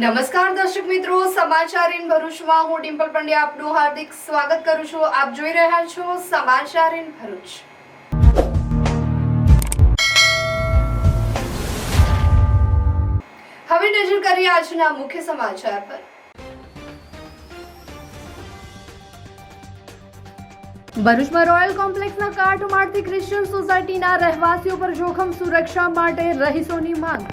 નમસ્કાર દર્શક મિત્રો, સમાચાર ઇન ભરૂચમાં હું ડિમ્પલ પંડ્યા આપનું હાર્દિક સ્વાગત કરું છું. આપ જોઈ રહ્યા છો સમાચાર ઇન ભરૂચ. હવે નજર કરીએ આજના મુખ્ય સમાચાર પર. ભરૂચમાં રોયલ કોમ્પ્લેક્સના કાટમાળથી ક્રિશ્ચિયન સોસાયટીના રહેવાસીઓ પર જોખમ, સુરક્ષા માટે રહીશોની માંગ.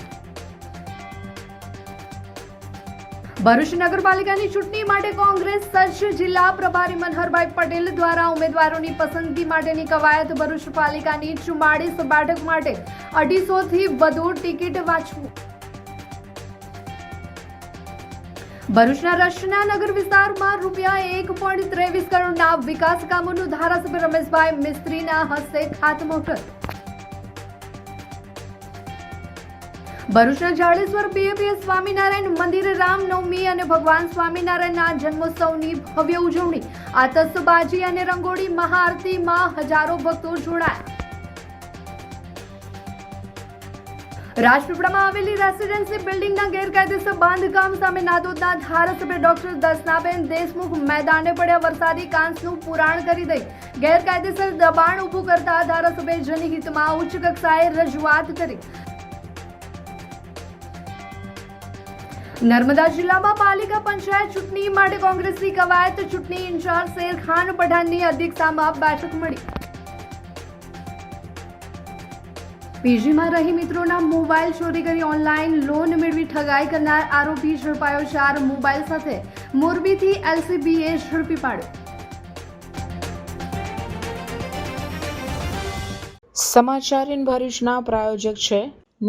ભરૂચ નગરપાલિકાની ચૂંટણી માટે કોંગ્રેસ સજ્જ. જિલ્લા પ્રભારી મનહરભાઈ પટેલ દ્વારા ઉમેદવારોની પસંદગી માટેની કવાયત. ભરૂચ પાલિકાની 44 બેઠક માટે 250 થી વધુ ટિકિટ વાંચવું. ભરૂચના રશના નગર વિસ્તારમાં ₹1.23 કરોડના વિકાસ કામોનું ધારાસભ્ય રમેશભાઈ મિસ્ત્રીના હસ્તે ખાતમુહૂર્ત. ભરૂચના જાડેશ્વર બીએપીએસ સ્વામિનારાયણ મંદિરે રામનવમી અને ભગવાન સ્વામિનારાયણના જન્મોત્સવની ભવ્ય ઉજવણી. આતશબાજી અને રંગોળી મહાઆરતીમાં હજારો ભક્તો જોડાયા. રાજપીપળામાં આવેલી રેસિડેન્સી બિલ્ડિંગના ગેરકાયદેસર બાંધકામ સામે નાદોદના ધારાસભ્ય ડોક્ટર દર્શનાબેન દેશમુખ મેદાને પડ્યા. વરસાદી કાંસનું પુરાણ કરી દઈ ગેરકાયદેસર દબાણ ઊભું કરતા ધારાસભ્ય જનહિતમાં ઉચ્ચ કક્ષાએ રજૂઆત કરી. નર્મદા જિલ્લામાં પાલિકા પંચાયત ચૂંટણી માટે કોંગ્રેસની કવાયત. ચૂંટણી ઇન્ચાર્જ શેરખાન પઠાણની અધ્યક્ષતામાં બેઠક મળી. પીજીમાં રહી મિત્રોના મોબાઈલ ચોરી કરી ઓનલાઈન લોન મેળવી ઠગાઈ કરનાર આરોપી ઝડપાયો. 4 મોબાઈલ સાથે મોરબીથી એલસીબીએ ઝડપી પાડ્યો. સમાચાર ઇન ભરૂચના પ્રાયોજક છે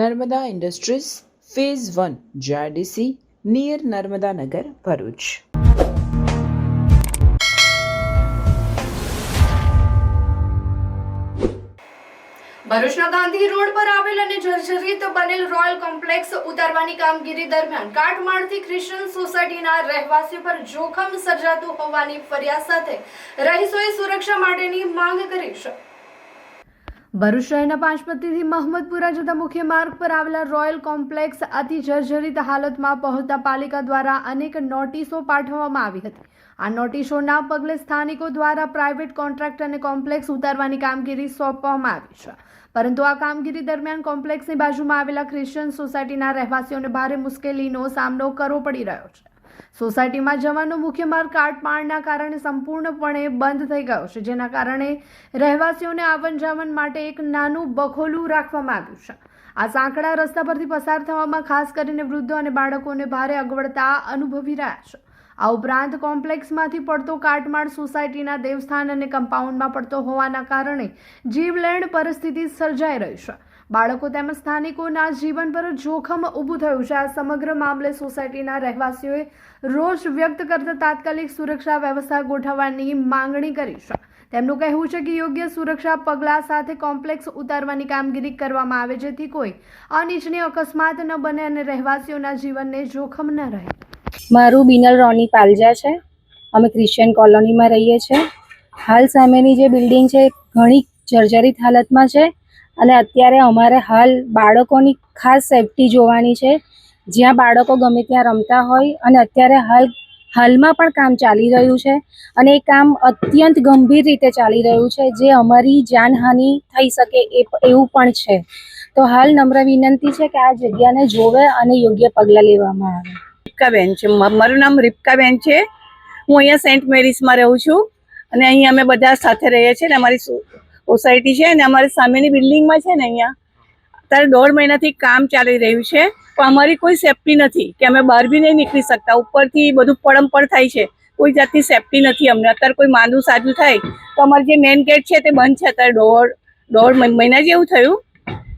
Narmada industries phase 1 GIDC near Narmada Nagar Bharuch. ભરૂચના ગાંધી રોડ પર આવેલ અને જર્જરિત બનેલ રોયલ કોમ્પ્લેક્સ ઉતારવાની કામગીરી દરમિયાન કાટમાળથી ક્રિશ્ચિયન સોસાયટીના રહેવાસીઓ પર જોખમ સર્જાતું હોવાની ફરિયાદ સાથે રહીશોએ સુરક્ષા માટેની માંગ કરી છે. ભરૂચ શહેરના પાંચપત્તીથી મહમદપુરા જતા મુખ્ય માર્ગ પર આવેલા રોયલ કોમ્પ્લેક્સ અતિ જર્જરિત હાલતમાં પહોંચતા પાલિકા દ્વારા અનેક નોટિસો પાઠવવામાં આવી હતી. આ નોટિસોના પગલે સ્થાનિકો દ્વારા પ્રાઇવેટ કોન્ટ્રાક્ટરને કોમ્પ્લેક્સ ઉતારવાની કામગીરી સોંપવામાં આવી છે. પરંતુ આ કામગીરી દરમિયાન કોમ્પ્લેક્સની બાજુમાં આવેલા ક્રિશ્ચિયન સોસાયટીના રહેવાસીઓને ભારે મુશ્કેલીનો સામનો કરવો પડી રહ્યો છે. સોસાયટીમાં જવાનો મુખ્ય માર્ગ કાટમાળના કારણે સંપૂર્ણપણે બંધ થઈ ગયો છે, જેના કારણે રહેવાસીઓને આવન જાવન માટે એક નાનું બખોલું રાખવામાં આવ્યું છે. આ સાંકડા રસ્તા પરથી પસાર થવામાં ખાસ કરીને વૃદ્ધો અને બાળકોને ભારે અગવડતા અનુભવી રહ્યા છે. આ ઉપરાંત કોમ્પ્લેક્સમાંથી પડતો કાટમાળ સોસાયટીના દેવસ્થાન અને કમ્પાઉન્ડમાં પડતો હોવાના કારણે જીવલેણ પરિસ્થિતિ સર્જાઈ રહી છે. બાળકો તેમજ સ્થાનિકોના જીવન પર જોખમ ઊભું થયું છે. આ સમગ્ર મામલે સોસાયટીના રહેવાસીઓએ રોષ વ્યક્ત કરતા તાત્કાલિક સુરક્ષા વ્યવસ્થા ગોઠવવાની માંગણી કરી છે. તેમનું કહેવું છે કે યોગ્ય સુરક્ષા પગલાં સાથે કોમ્પ્લેક્સ ઉતારવાની કામગીરી કરવામાં આવે, જેથી કોઈ અનિચ્છનીય અકસ્માત ન બને અને રહેવાસીઓના જીવનને જોખમ ન રહે. મારું બિનલ રોની પાલજા છે. અમે ક્રિશ્ચિયન કોલોનીમાં રહીએ છીએ. હાલ સામેની જે બિલ્ડિંગ છે ઘણી જર્જરિત હાલતમાં છે અને અત્યારે અમારે હાલ બાળકોની ખાસ સેફટી જોવાની છે. જ્યાં બાળકો ગમે ત્યાં રમતા હોય અને અત્યારે હાલમાં પણ કામ ચાલી રહ્યું છે અને એ કામ અત્યંત ગંભીર રીતે ચાલી રહ્યું છે, જે અમારી જાનહાનિ થઈ શકે એવું પણ છે. તો હાલ નમ્ર વિનંતી છે કે આ જગ્યાને જોવે અને યોગ્ય પગલાં લેવામાં આવે. રિપકાબેન છે. મારું નામ રિપકાબેન છે. હું અહીંયા સેન્ટ મેરીસમાં રહું છું અને અહીં અમે બધા સાથે રહીએ છીએ ને અમારી સોસાયટી છે ને અમારી સામેની બિલ્ડિંગમાં છે ને અહીંયા અત્યારે 1.5 મહિનાથી કામ ચાલી રહ્યું છે, પણ અમારી કોઈ સેફટી નથી કે અમે બહાર બી નહીં નીકળી શકતા. ઉપરથી બધું પડમપડ થાય છે, કોઈ જાતની સેફટી નથી અમને. અત્યારે કોઈ માંદું સાજું થાય તો અમારું જે મેઇન ગેટ છે તે બંધ છે. અત્યારે 1.5 મહિના જેવું થયું.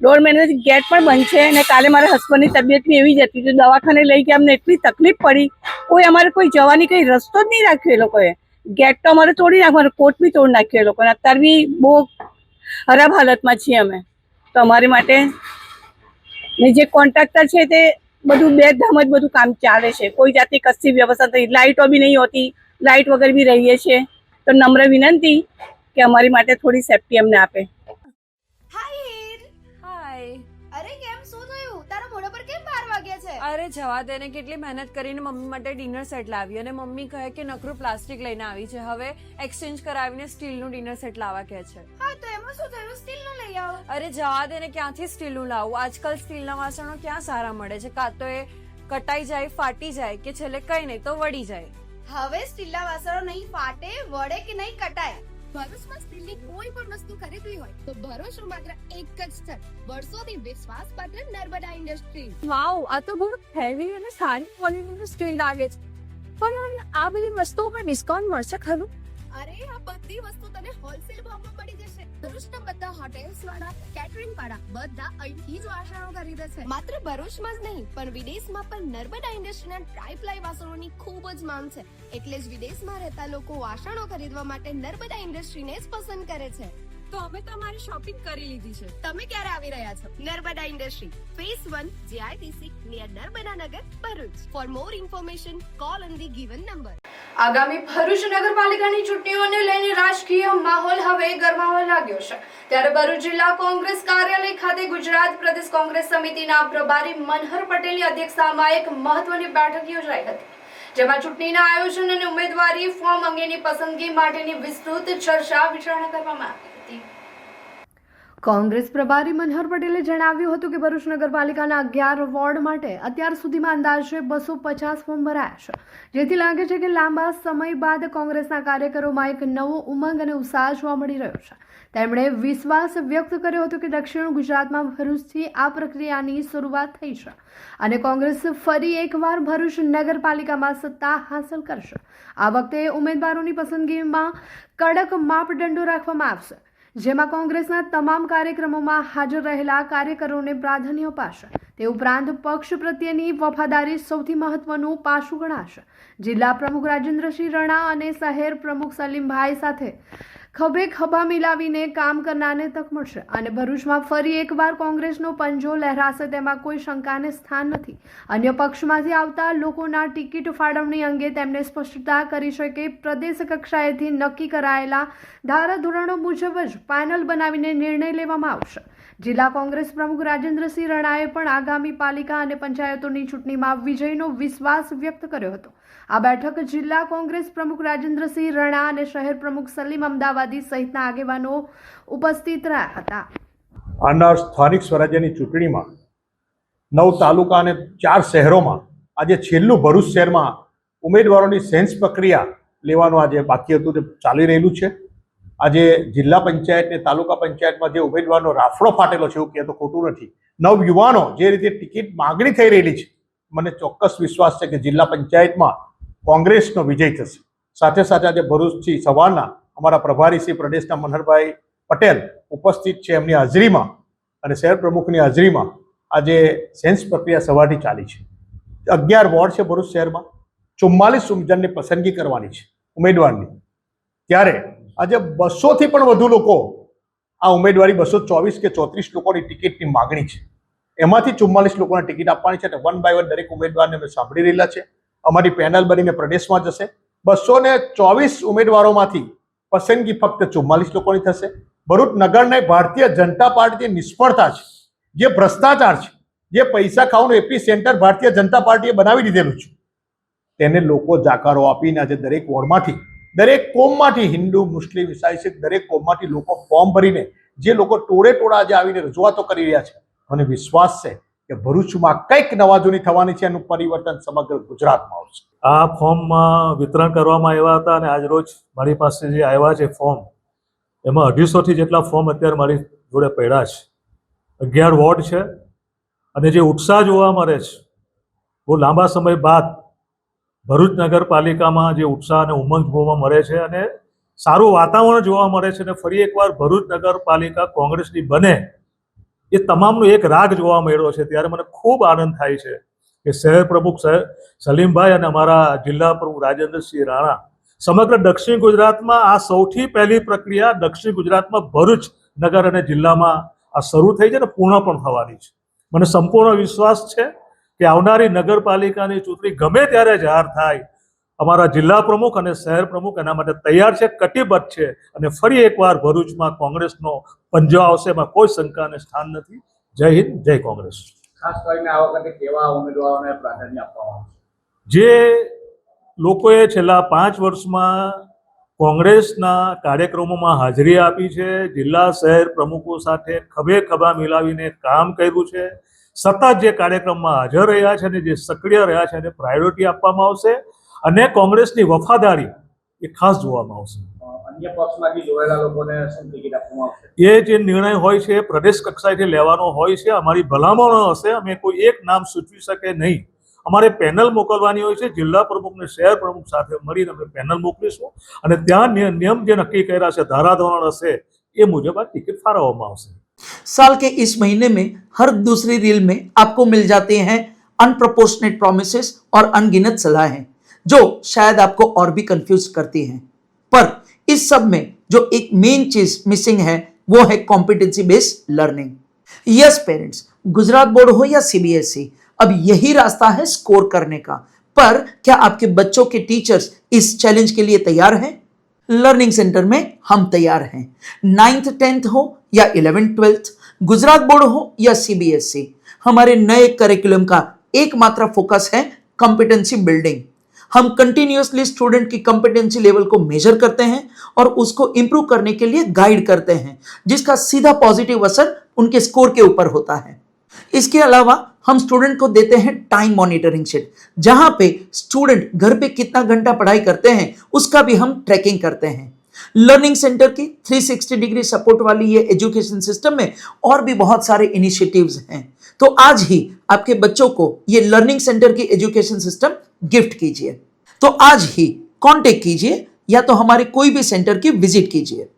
1.5 મહિનાથી ગેટ પણ બંધ છે અને કાલે મારા હસબન્ડની તબિયત બી એવી જ હતી તો દવાખાને લઈ ગયા. અમને એટલી તકલીફ પડી, કોઈ અમારે કોઈ જવાની કંઈ રસ્તો જ નહીં રાખ્યો એ લોકોએ. ગેટ તો અમારે તોડી નાખવાનો, કોટ બી તોડી નાખ્યો એ લોકોને. અત્યારે બી બહુ ખરાબ હાલતમાં છીએ અમે. તો અમારી માટે ને જે કોન્ટ્રાક્ટર છે તે બધું બે ધામ જ બધું કામ ચાલે છે. કોઈ જાતની કશી વ્યવસ્થા નથી, લાઇટો બી નહીં હોતી, લાઇટ વગર બી રહીએ છીએ. તો નમ્ર વિનંતી કે અમારી માટે થોડી સેફટી અમને આપે. હાય. હાય. અરે કેમ શું થયું? તારા મોઢા પર કેમ 12 વાગ્યા છે? અરે અરે જવા દે ને, કેટલી મહેનત કરીને મમ્મી માટે ડિનર સેટ લાવી અને મમ્મી કહે કે નકરું પ્લાસ્ટિક લઈને આવી છે, હવે એક્સચેન્જ કરાવીને સ્ટીલનું ડિનર સેટ લાવવા કહે છે. હા તો એમાં શું થયું, સ્ટીલનું લઈ આવો. અરે જવા દે ને, ક્યાંથી સ્ટીલનું લાવું? આજકાલ સ્ટીલના વાસણો ક્યાં સારા મળે છે? કાં તો એ કટાઈ જાય, ફાટી જાય, કે છેલ્લે કઈ નહીં તો વળી જાય. હવે સ્ટીલના વાસણો નહીં ફાટે, વળે કે નહીં કટાય. ભરૂચમાં સ્ટીલની કોઈ પણ વસ્તુ ખરીદવી હોય તો ભરૂચનું માત્ર એક જ સ્થળ, વર્ષોથી વિશ્વાસપાત્ર નર્મદા ઇન્ડસ્ટ્રી. વાવ, આ તો બહુ હેવી અને સારી ક્વોલિટીનું સ્ટીલ લાગે છે. પણ આ બધી વસ્તુઓ પર ડિસ્કાઉન્ટ મળશે ખરું? અરે આ બધી વસ્તુ તને હોલસેલ ભાવમાં મળી જશે. ભરૂચના બધા હોટેલ્સ વાળા, કેટરિંગ વાળા બધા અહીંથી જ વાસણો ખરીદે છે. માત્ર ભરૂચમાં જ નહીં પણ વિદેશમાં પણ નર્મદા ઇન્ડસ્ટ્રીના ટ્રાય-પ્લાય વાસણોની ખૂબ જ માંગ છે. એટલે જ વિદેશમાં રહેતા લોકો વાસણો ખરીદવા માટે નર્મદા ઇન્ડસ્ટ્રીને જ પસંદ કરે છે. તો અમે તમારી શોપિંગ કરી લીધી છે. તમે ક્યારે આવી રહ્યા છો? Narmada industry phase 1 JITC near Narmada Nagar, Bharuch. For more information call on the given number. આગામી ભરૂચ નગરપાલિકાની ચૂંટણીઓને લઈને રાજકીય માહોલ હવે ગરમાવા લાગ્યો છે. ત્યારે ભરૂચ જિલ્લા કોંગ્રેસ કાર્યાલય ખાતે ગુજરાત પ્રદેશ કોંગ્રેસ સમિતિના પ્રભારી મનહર પટેલની અધ્યક્ષતામાં એક મહત્વની બેઠક યોજાઈ હતી, જેમાં ચૂંટણીના આયોજન અને ઉમેદવારી ફોર્મ અંગેની પસંદગી માટેની વિસ્તૃત ચર્ચા વિચારણા કરવામાં આવી હતી. કોંગ્રેસ પ્રભારી મનહર પટેલે જણાવ્યું હતું કે ભરૂચ નગરપાલિકાના 11 વોર્ડ માટે અત્યાર સુધીમાં અંદાજે 250 ફોર્મ ભરાયા છે, જેથી લાગે છે કે લાંબા સમય બાદ કોંગ્રેસના કાર્યકરોમાં એક નવો ઉમંગ અને ઉત્સાહ જોવા મળી રહ્યો છે. તેમણે વિશ્વાસ વ્યક્ત કર્યો હતો કે દક્ષિણ ગુજરાતમાં ભરૂચથી આ પ્રક્રિયાની શરૂઆત થઈ છે અને કોંગ્રેસ ફરી એકવાર ભરૂચ નગરપાલિકામાં સત્તા હાંસલ કરશે. આ વખતે ઉમેદવારોની પસંદગીમાં કડક માપદંડો રાખવામાં આવશે, જેમાં કોંગ્રેસના તમામ કાર્યક્રમોમાં હાજર રહેલા કાર્યકરોને પ્રાધાન્ય અપાશે. તે ઉપરાંત પક્ષ પ્રત્યેની વફાદારી સૌથી મહત્વનું પાસું ગણાશે. જિલ્લા પ્રમુખ રાજેન્દ્રસિંહ રણા અને શહેર પ્રમુખ સલીમભાઈ સાથે ખભે ખભા મિલાવીને કામ કરનારને તક મળશે અને ભરૂચમાં ફરી એકવાર કોંગ્રેસનો પંજો લહેરાશે, તેમાં કોઈ શંકાને સ્થાન નથી. અન્ય પક્ષમાંથી આવતા લોકોના ટિકિટ ફાળવણી અંગે તેમણે સ્પષ્ટતા કરી છે કે પ્રદેશ કક્ષાએથી નક્કી કરાયેલા ધારાધોરણો મુજબ જ પેનલ બનાવીને નિર્ણય લેવામાં આવશે. જિલ્લા કોંગ્રેસ પ્રમુખ રાજેન્દ્રસિંહ રણાએ પણ આગામી પાલિકા અને પંચાયતોની ચૂંટણીમાં વિજયનો વિશ્વાસ વ્યક્ત કર્યો હતો. આ બેઠક જિલ્લા કોંગ્રેસ પ્રમુખ રાજેન્દ્રસિંહ રણા અને શહેર પ્રમુખ સલીમ અમદાવાદી સહિતના આગેવાનો ઉપસ્થિત રહ્યા હતા. આનાર સ્થાનિક સ્વરાજ્યની ચૂંટણીમાં 9 તાલુકા અને 4 શહેરોમાં આજે છેલ્લું ભરૂચ શહેરમાં ઉમેદવારોની સેન્સ પ્રક્રિયા લેવાનું આજે બાકી હતું, તે ચાલી રહેલું છે. આજે જિલ્લા પંચાયત ને તાલુકા પંચાયતમાં જે ઉમેદવારનો રાફડો ફાટેલો છે એવું કહે તો ખોટું નથી. નવ યુવાનો જે રીતે ટિકિટ માગણી થઈ રહેલી છે, મને ચોક્કસ વિશ્વાસ છે કે જિલ્લા પંચાયતમાં કોંગ્રેસનો વિજય થશે. સાથે સાથે આજે ભરૂચથી સવારના અમારા પ્રભારી શ્રી પ્રદેશના મનહરભાઈ પટેલ ઉપસ્થિત છે, એમની હાજરીમાં અને શહેર પ્રમુખની હાજરીમાં આજે સેન્સ પ્રક્રિયા સવારથી ચાલી છે. 11 વોર્ડ છે ભરૂચ શહેરમાં, 44 જણની પસંદગી કરવાની છે ઉમેદવારની. ત્યારે આજે 200થી પણ વધુ લોકો આ ઉમેદવારી 224 કે 34 લોકોની ટિકિટની માગણી છે. એમાંથી 44 લોકોને ટિકિટ આપવાની છે. વન બાય વન દરેક ઉમેદવારને અમે સાંભળી રહેલા છે. અમારી પેનલ બનીને પ્રદેશમાં જશે. 224 ઉમેદવારોમાંથી પસંદગી ફક્ત 44 લોકોની થશે. ભરૂચ નગરને ભારતીય જનતા પાર્ટીની નિષ્ફળતા છે, જે ભ્રષ્ટાચાર છે, જે પૈસા ખાવાનું એપી સેન્ટર ભારતીય જનતા પાર્ટીએ બનાવી દીધેલું છે, તેને લોકો જાકારો આપીને આજે દરેક વોર્ડમાંથી, દરેક કોમમાંથી, હિન્દુ, મુસ્લિમ, ઈસાઈ, શીખ દરેક કોમમાંથી લોકો ફોર્મ ભરીને જે લોકો ટોળે આજે આવીને રજૂઆતો કરી રહ્યા છે, મને વિશ્વાસ છે કે ભરૂચમાં કંઈક નવાજૂની થવાની છે, એનું પરિવર્તન સમગ્ર ગુજરાતમાં આવશે. આ ફોર્મમાં વિતરણ કરવામાં આવ્યા હતા અને આજ રોજ મારી પાસે જે આવ્યા છે ફોર્મ, એમાં 250થી જેટલા ફોર્મ અત્યારે મારી જોડે પડ્યા છે. 11 વોર્ડ છે અને જે ઉત્સાહ જોવા મળે છે, બહુ લાંબા સમય બાદ ભરૂચ નગરપાલિકામાં જે ઉત્સાહ અને ઉમંગ જોવા મળે છે અને સારું વાતાવરણ જોવા મળે છે અને ફરી એકવાર ભરૂચ નગરપાલિકા કોંગ્રેસની બને એ તમામનો એક રાગ જોવા મળ્યો છે. ત્યારે મને ખૂબ આનંદ થાય છે કે શહેર પ્રમુખ સલીમભાઈ અને અમારા જિલ્લા પ્રમુખ રાજેન્દ્રસિંહ રાણા સમગ્ર દક્ષિણ ગુજરાતમાં આ સૌથી પહેલી પ્રક્રિયા દક્ષિણ ગુજરાતમાં ભરૂચ નગર અને જિલ્લામાં આ શરૂ થઈ છે અને પૂર્ણ પણ થવાની છે. મને સંપૂર્ણ વિશ્વાસ છે કે આવનારી નગરપાલિકાની ચૂંટણી ગમે ત્યારે જાહેર થાય, અમારા જિલ્લા પ્રમુખ અને શહેર પ્રમુખ એના માટે તૈયાર છે, કટિબદ્ધ છે અને ફરી એકવાર ભરૂચમાં કોંગ્રેસનો પંજો આવશે, એમાં કોઈ શંકાને સ્થાન નથી. જય હિન્દ, જય કોંગ્રેસ. ખાસ કરીને આ વખતે કેવા ઉમેદવારોને પ્રાધાન્ય આપવામાં આવશે? જે લોકોએ છેલ્લા 5 વર્ષમાં કોંગ્રેસના કાર્યક્રમોમાં હાજરી આપી છે, જિલ્લા શહેર પ્રમુખો સાથે ખભે ખભા મિલાવીને કામ કર્યું છે, સતત જે કાર્યક્રમમાં હાજર રહ્યા છે અને જે સક્રિય રહ્યા છે એને પ્રાયોરિટી આપવામાં આવશે અને કોંગ્રેસની વફાદારી એ ખાસ જોવામાં આવશે. અન્ય પક્ષમાંથી જોડાયેલા લોકોને શું ટિકિટ આપવામાં આવશે? એ જે નિર્ણય હોય છે એ પ્રદેશ કક્ષાએથી લેવાનો હોય છે. અમારી ભલામણો હશે, અમે કોઈ એક નામ સૂચવી શકે નહીં. અમારે પેનલ મોકલવાની હોય છે. જિલ્લા પ્રમુખ ને શહેર પ્રમુખ સાથે મળીને અમે પેનલ મોકલીશું અને ત્યાં નિયમ જે નક્કી કર્યા છે, ધારાધોરણ હશે એ મુજબ આ ટિકિટ ફાળવવામાં આવશે. साल के इस महीने में हर दूसरी रील में आपको मिल जाते हैं अनप्रपोर्शनेट प्रोमिसेस और अनगिनत सलाहें जो शायद आपको और भी कंफ्यूज करती हैं, पर इस सब में जो एक मेन चीज मिसिंग है वो है competency based learning. Yes parents, Gujarat board हो या सीबीएसई, अब यही रास्ता है स्कोर करने का. पर क्या आपके बच्चों के टीचर्स इस चैलेंज के लिए तैयार हैं? लर्निंग सेंटर में हम तैयार हैं. 9th 10th हो या 11th 12th, गुजरात बोर्ड हो या सीबीएसई, हमारे नए करिकुलम का एकमात्र फोकस है कॉम्पिटेंसी बिल्डिंग. हम कंटिन्यूअसली स्टूडेंट की कॉम्पिटेंसी लेवल को मेजर करते हैं और उसको इंप्रूव करने के लिए गाइड करते हैं, जिसका सीधा पॉजिटिव असर उनके स्कोर के ऊपर होता है. इसके अलावा हम स्टूडेंट को देते हैं टाइम मॉनिटरिंग शीट, जहां पे स्टूडेंट घर पे कितना घंटा पढ़ाई करते हैं उसका भी हम ट्रैकिंग करते हैं. लर्निंग सेंटर की 360 डिग्री सपोर्ट वाली ये एजुकेशन सिस्टम में और भी बहुत सारे इनिशिएटिव्स हैं. तो आज ही आपके बच्चों को ये लर्निंग सेंटर की एजुकेशन सिस्टम गिफ्ट कीजिए. तो आज ही कांटेक्ट कीजिए या तो हमारे कोई भी सेंटर की विजिट कीजिए.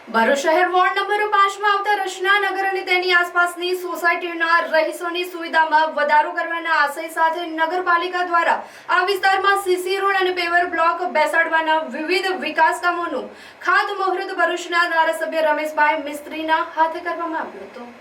ભરૂચ શહેર વોર્ડ નંબર 5 માં આવતા રચનાનગર અને તેની આસપાસની સોસાયટીના રહીશોની સુવિધામાં વધારો કરવાના આશય સાથે નગરપાલિકા દ્વારા આ વિસ્તારમાં સીસી રોડ અને પેવર બ્લોક બેસાડવાના વિવિધ વિકાસ કામોનું ખાતમુહૂર્ત ભરૂચના ધારાસભ્ય રમેશભાઈ મિસ્ત્રીના હાથે કરવામાં આવ્યું હતું.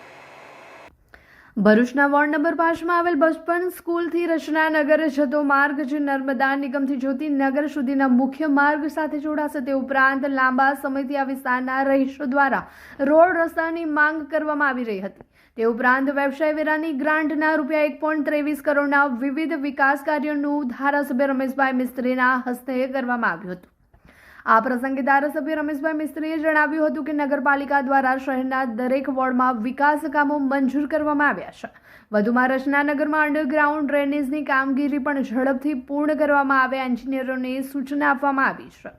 ભરૂચના વોર્ડ નંબર 5 માં આવેલ બચપન સ્કૂલથી રચનાનગર જતો માર્ગ જે નર્મદા નિગમથી જ્યોતિનગર સુધીના મુખ્ય માર્ગ સાથે જોડાશે. તે ઉપરાંત લાંબા સમયથી આ વિસ્તારના રહીશો દ્વારા રોડ રસ્તાની માંગ કરવામાં આવી રહી હતી. તે ઉપરાંત વ્યવસાય વેરાની ગ્રાન્ટના રૂપિયા 1.23 કરોડના વિવિધ વિકાસ કાર્યોનું ધારાસભ્ય રમેશભાઈ મિસ્ત્રીના હસ્તે કરવામાં આવ્યું હતું. આ પ્રસંગે ધારાસભ્ય રમેશભાઈ મિસ્ત્રીએ જણાવ્યું હતું કે નગરપાલિકા દ્વારા શહેરના દરેક વોર્ડમાં વિકાસ કામો મંજૂર કરવામાં આવ્યા છે. વધુમાં રચનાનગરમાં અંડરગ્રાઉન્ડ ડ્રેનેજની કામગીરી પણ ઝડપથી પૂર્ણ કરવામાં આવે એન્જિનિયરોને સૂચના આપવામાં આવી છે.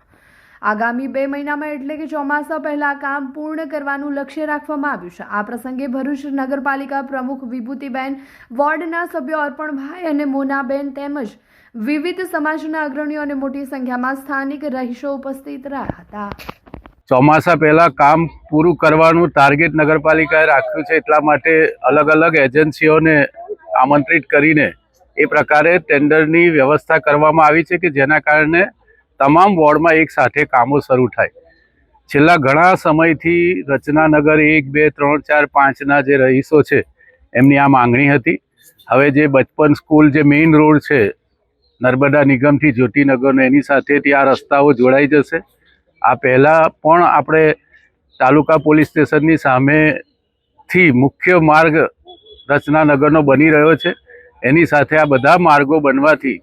આગામી 2 મહિનામાં એટલે કે ચોમાસા પહેલા કામ પૂર્ણ કરવાનું લક્ષ્ય રાખવામાં આવ્યું છે. આ પ્રસંગે ભરૂચ નગરપાલિકા પ્રમુખ વિભૂતિબેન, વોર્ડના સભ્યો અર્પણભાઈ અને મોનાબેન તેમજ વિવિધ સમાજના અગ્રણીઓ અને મોટી સંખ્યામાં સ્થાનિક રહીશો ઉપસ્થિત રહ્યા હતા. ચોમાસા પહેલા કામ પૂરું કરવાનું ટાર્ગેટ નગરપાલિકાએ રાખ્યું છે, એટલા માટે અલગ અલગ એજન્સીઓને આમંત્રિત કરીને એ પ્રકારે ટેન્ડરની વ્યવસ્થા કરવામાં આવી છે કે જેના કારણે તમામ વોર્ડમાં એક સાથે કામો શરૂ થાય. છેલ્લા ઘણા સમયથી રચનાનગર 1, 2, 3, 4, 5ના જે રહીશો છે એમની આ માંગણી હતી. હવે જે બચપન સ્કૂલ જે મેઇન રોડ છે નર્મદા નિગમથી જ્યોતિનગરનો, એની સાથે ત્યાં રસ્તાઓ જોડાઈ જશે. આ પહેલાં પણ આપણે તાલુકા પોલીસ સ્ટેશનની સામેથી મુખ્ય માર્ગ રચનાનગરનો બની રહ્યો છે. એની સાથે આ બધા માર્ગો બનવાથી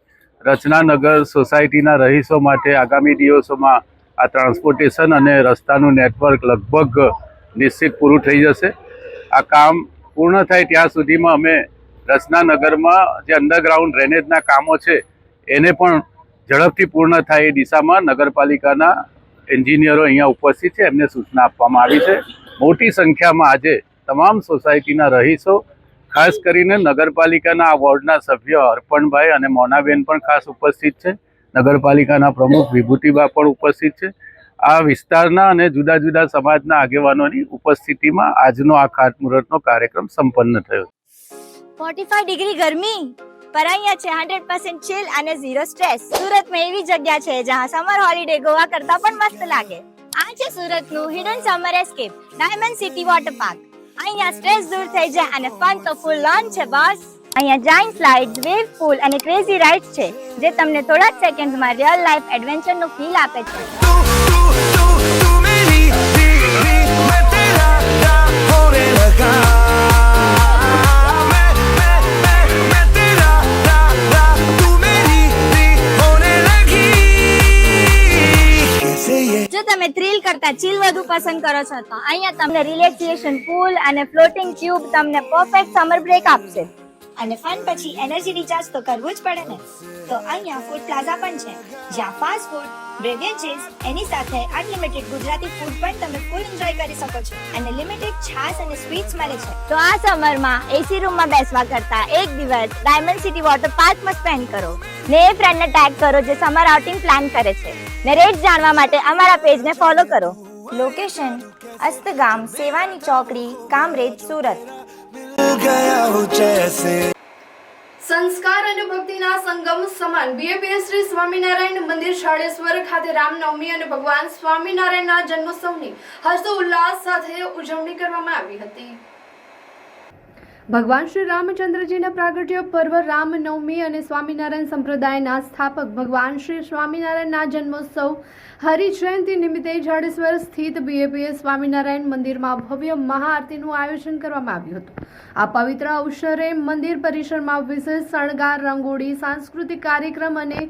રચનાનગર સોસાયટીના રહીશો માટે આગામી દિવસોમાં આ ટ્રાન્સપોર્ટેશન અને રસ્તાનું નેટવર્ક લગભગ નિશ્ચિત પૂરું થઈ જશે. આ કામ પૂર્ણ થાય ત્યાં સુધીમાં અમે રચનાનગરમાં જે અંડરગ્રાઉન્ડ ડ્રેનેજના કામો છે એને પણ ઝડપથી પૂર્ણ થાય એ દિશામાં નગરપાલિકાના એન્જિનિયરો અહીંયા ઉપસ્થિત છે, એમને સૂચના આપવામાં આવી છે. મોટી સંખ્યામાં આજે તમામ સોસાયટીના રહીશો, ખાસ કરીને નગરપાલિકાના આ વોર્ડના સભ્ય અર્પણભાઈ અને મોનાબેન પણ ખાસ ઉપસ્થિત છે. નગરપાલિકાના પ્રમુખ વિભૂતિબા પણ ઉપસ્થિત છે. આ વિસ્તારના અને જુદા જુદા સમાજના આગેવાનોની ઉપસ્થિતિમાં આજનો આ ખાતમુહૂર્તનો કાર્યક્રમ સંપન્ન થયો. 45 ડિગ્રી ગરમી પર અહીંયા છે 100% ચિલ અને 0 સ્ટ્રેસ. સુરતમાં એવી જગ્યા છે જ્યાં સમર હોલિડે ગોવા કરતા પણ મસ્ત લાગે. આ છે સુરતનું hidden summer escape diamond city water park. અહીંયા સ્ટ્રેસ દૂર થઈ જાય અને ફન તો ફૂલ ઓન છે બોસ. અહીંયા જાયન્ટ સ્લાઇડ્સ, વેવ પૂલ અને ક્રેઝી રાઇડ્સ છે જે તમને થોડા જ સેકન્ડ્સમાં રિયલ લાઈફ એડવેન્ચરનો ફીલ આપે છે. કરતા ચીલ વધુ પસંદ કરો છો તો અહીંયા તમને રિલેક્સેશન પૂલ અને ફ્લોટિંગ ટ્યુબ તમને પરફેક્ટ સમર બ્રેક આપશે. અને ફન પછી એનર્જી રિચાર્જ તો કરવું જ પડે ને. તો અહીંયા ફૂડ પ્લાઝા પણ છે જ્યાં ફાસ્ટ ફૂડ, બેવરેજીસ એની સાથે અનલિમિટેડ ગુજરાતી ફૂડ પણ તમે ફૂલ એન્જોય કરી શકો છો અને લિમિટેડ છાશ અને સ્વીટ્સ મળે છે. તો આ સમરમાં એસી રૂમમાં બેસવા કરતા એક દિવસ ડાયમંડ સિટી વોટર પાર્કમાં સ્પેન્ડ કરો ને એ ફ્રેન્ડને ટેગ કરો જે સમર આઉટિંગ પ્લાન કરે છે ને રેટ જાણવા માટે અમારા પેજને ફોલો કરો. લોકેશન અસ્તગામ, સેવાની ચોકડી, કામરેજ, સુરત. સંસ્કાર અને ભક્તિના સંગમ સમાન બીએપીએસ શ્રી સ્વામિનારાયણ મંદિર શાળેશ્વર ખાતે રામનવમી અને ભગવાન સ્વામિનારાયણના જન્મોત્સવની હર્ષોલ્લાસ સાથે ઉજવણી કરવામાં આવી હતી. ભગવાન શ્રી રામચંદ્રજીના પ્રાગટ્ય પર્વ રામનવમી અને સ્વામિનારાયણ સંપ્રદાયના સ્થાપક ભગવાન શ્રી સ્વામિનારાયણના જન્મોત્સવ હરિજયંતિ નિમિત્તે જાડેશ્વર સ્થિત બીએપીએસ સ્વામિનારાયણ મંદિરમાં ભવ્ય મહાઆરતીનું આયોજન કરવામાં આવ્યું હતું. આ પવિત્ર અવસરે મંદિર પરિસરમાં વિશેષ શણગાર, રંગોળી, સાંસ્કૃતિક કાર્યક્રમ અને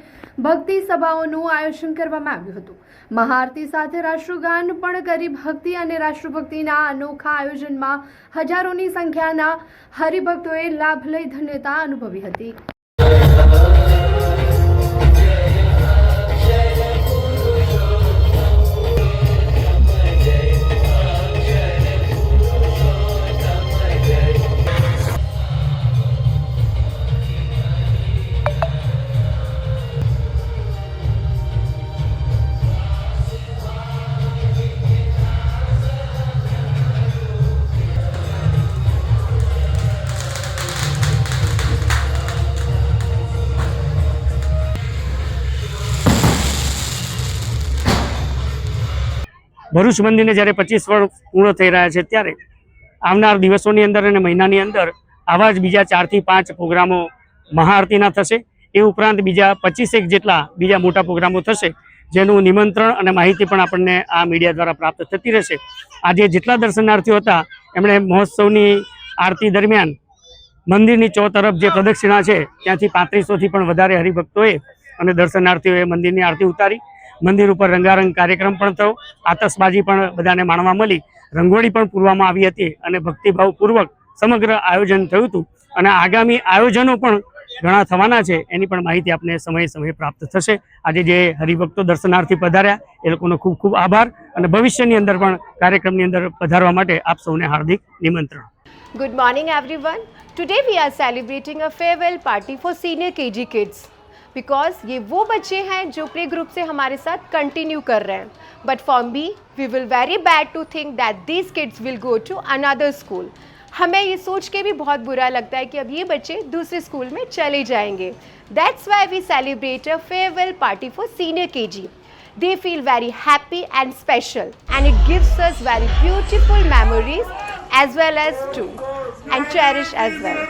ભક્તિ સભાઓનું આયોજન કરવામાં આવ્યું હતું. મહાઆરતી સાથે રાષ્ટ્રગાન પણ કરી ભક્તિ અને રાષ્ટ્રભક્તિના અનોખા આયોજનમાં હજારોની સંખ્યાના હરિભક્તોએ લાભ લઈ ધન્યતા અનુભવી હતી. ભરૂચ મંદિરને જ્યારે 25 વર્ષ પૂર્ણ થઈ રહ્યા છે ત્યારે આવનાર દિવસોની અંદર અને મહિનાની અંદર આવા જ બીજા 4 થી 5 પ્રોગ્રામો મહાઆરતીના થશે. એ ઉપરાંત બીજા 25 જેટલા બીજા મોટા પ્રોગ્રામો થશે જેનું નિમંત્રણ અને માહિતી પણ આપણને આ મીડિયા દ્વારા પ્રાપ્ત થતી રહેશે. આજે જેટલા દર્શનાર્થીઓ હતા એમણે મહોત્સવની આરતી દરમિયાન મંદિરની ચોતરફ જે પ્રદક્ષિણા છે ત્યાંથી 3500થી પણ વધારે હરિભક્તોએ અને દર્શનાર્થીઓએ મંદિરની આરતી ઉતારી. મંદિર ઉપર રંગારંગ કાર્યક્રમ પણ થયો, આતશબાજી પણ બધાને માણવા મળી, રંગોળી પણ પૂરવામાં આવી હતી અને ભક્તિભાવપૂર્વક સમગ્ર આયોજન થયું હતું. અને આગામી આયોજનો પણ ઘણા થવાના છે એની પણ માહિતી આપને સમયે પ્રાપ્ત થશે. આજે જે હરિભક્તો દર્શનાર્થી પધાર્યા એ લોકોનો ખૂબ ખૂબ આભાર અને ભવિષ્યની અંદર પણ કાર્યક્રમની અંદર પધારવા માટે આપ સૌને હાર્દિક નિમંત્રણ. Good morning everyone. Today we are celebrating a farewell party for senior KG kids. Because ये वो बच्चे हैं जो प्ले ग्रुप से हमारे साथ कंटिन्यू कर रहे हैं. But for me we will very bad to think that these kids will go to another school. हमें ये सोच के भी बहुत बुरा लगता है कि अब ये बच्चे दूसरे स्कूल में चले जाएंगे. That's why we celebrate a farewell party for senior KG. They feel very happy and special and it gives us very beautiful memories as well as too and cherish as well.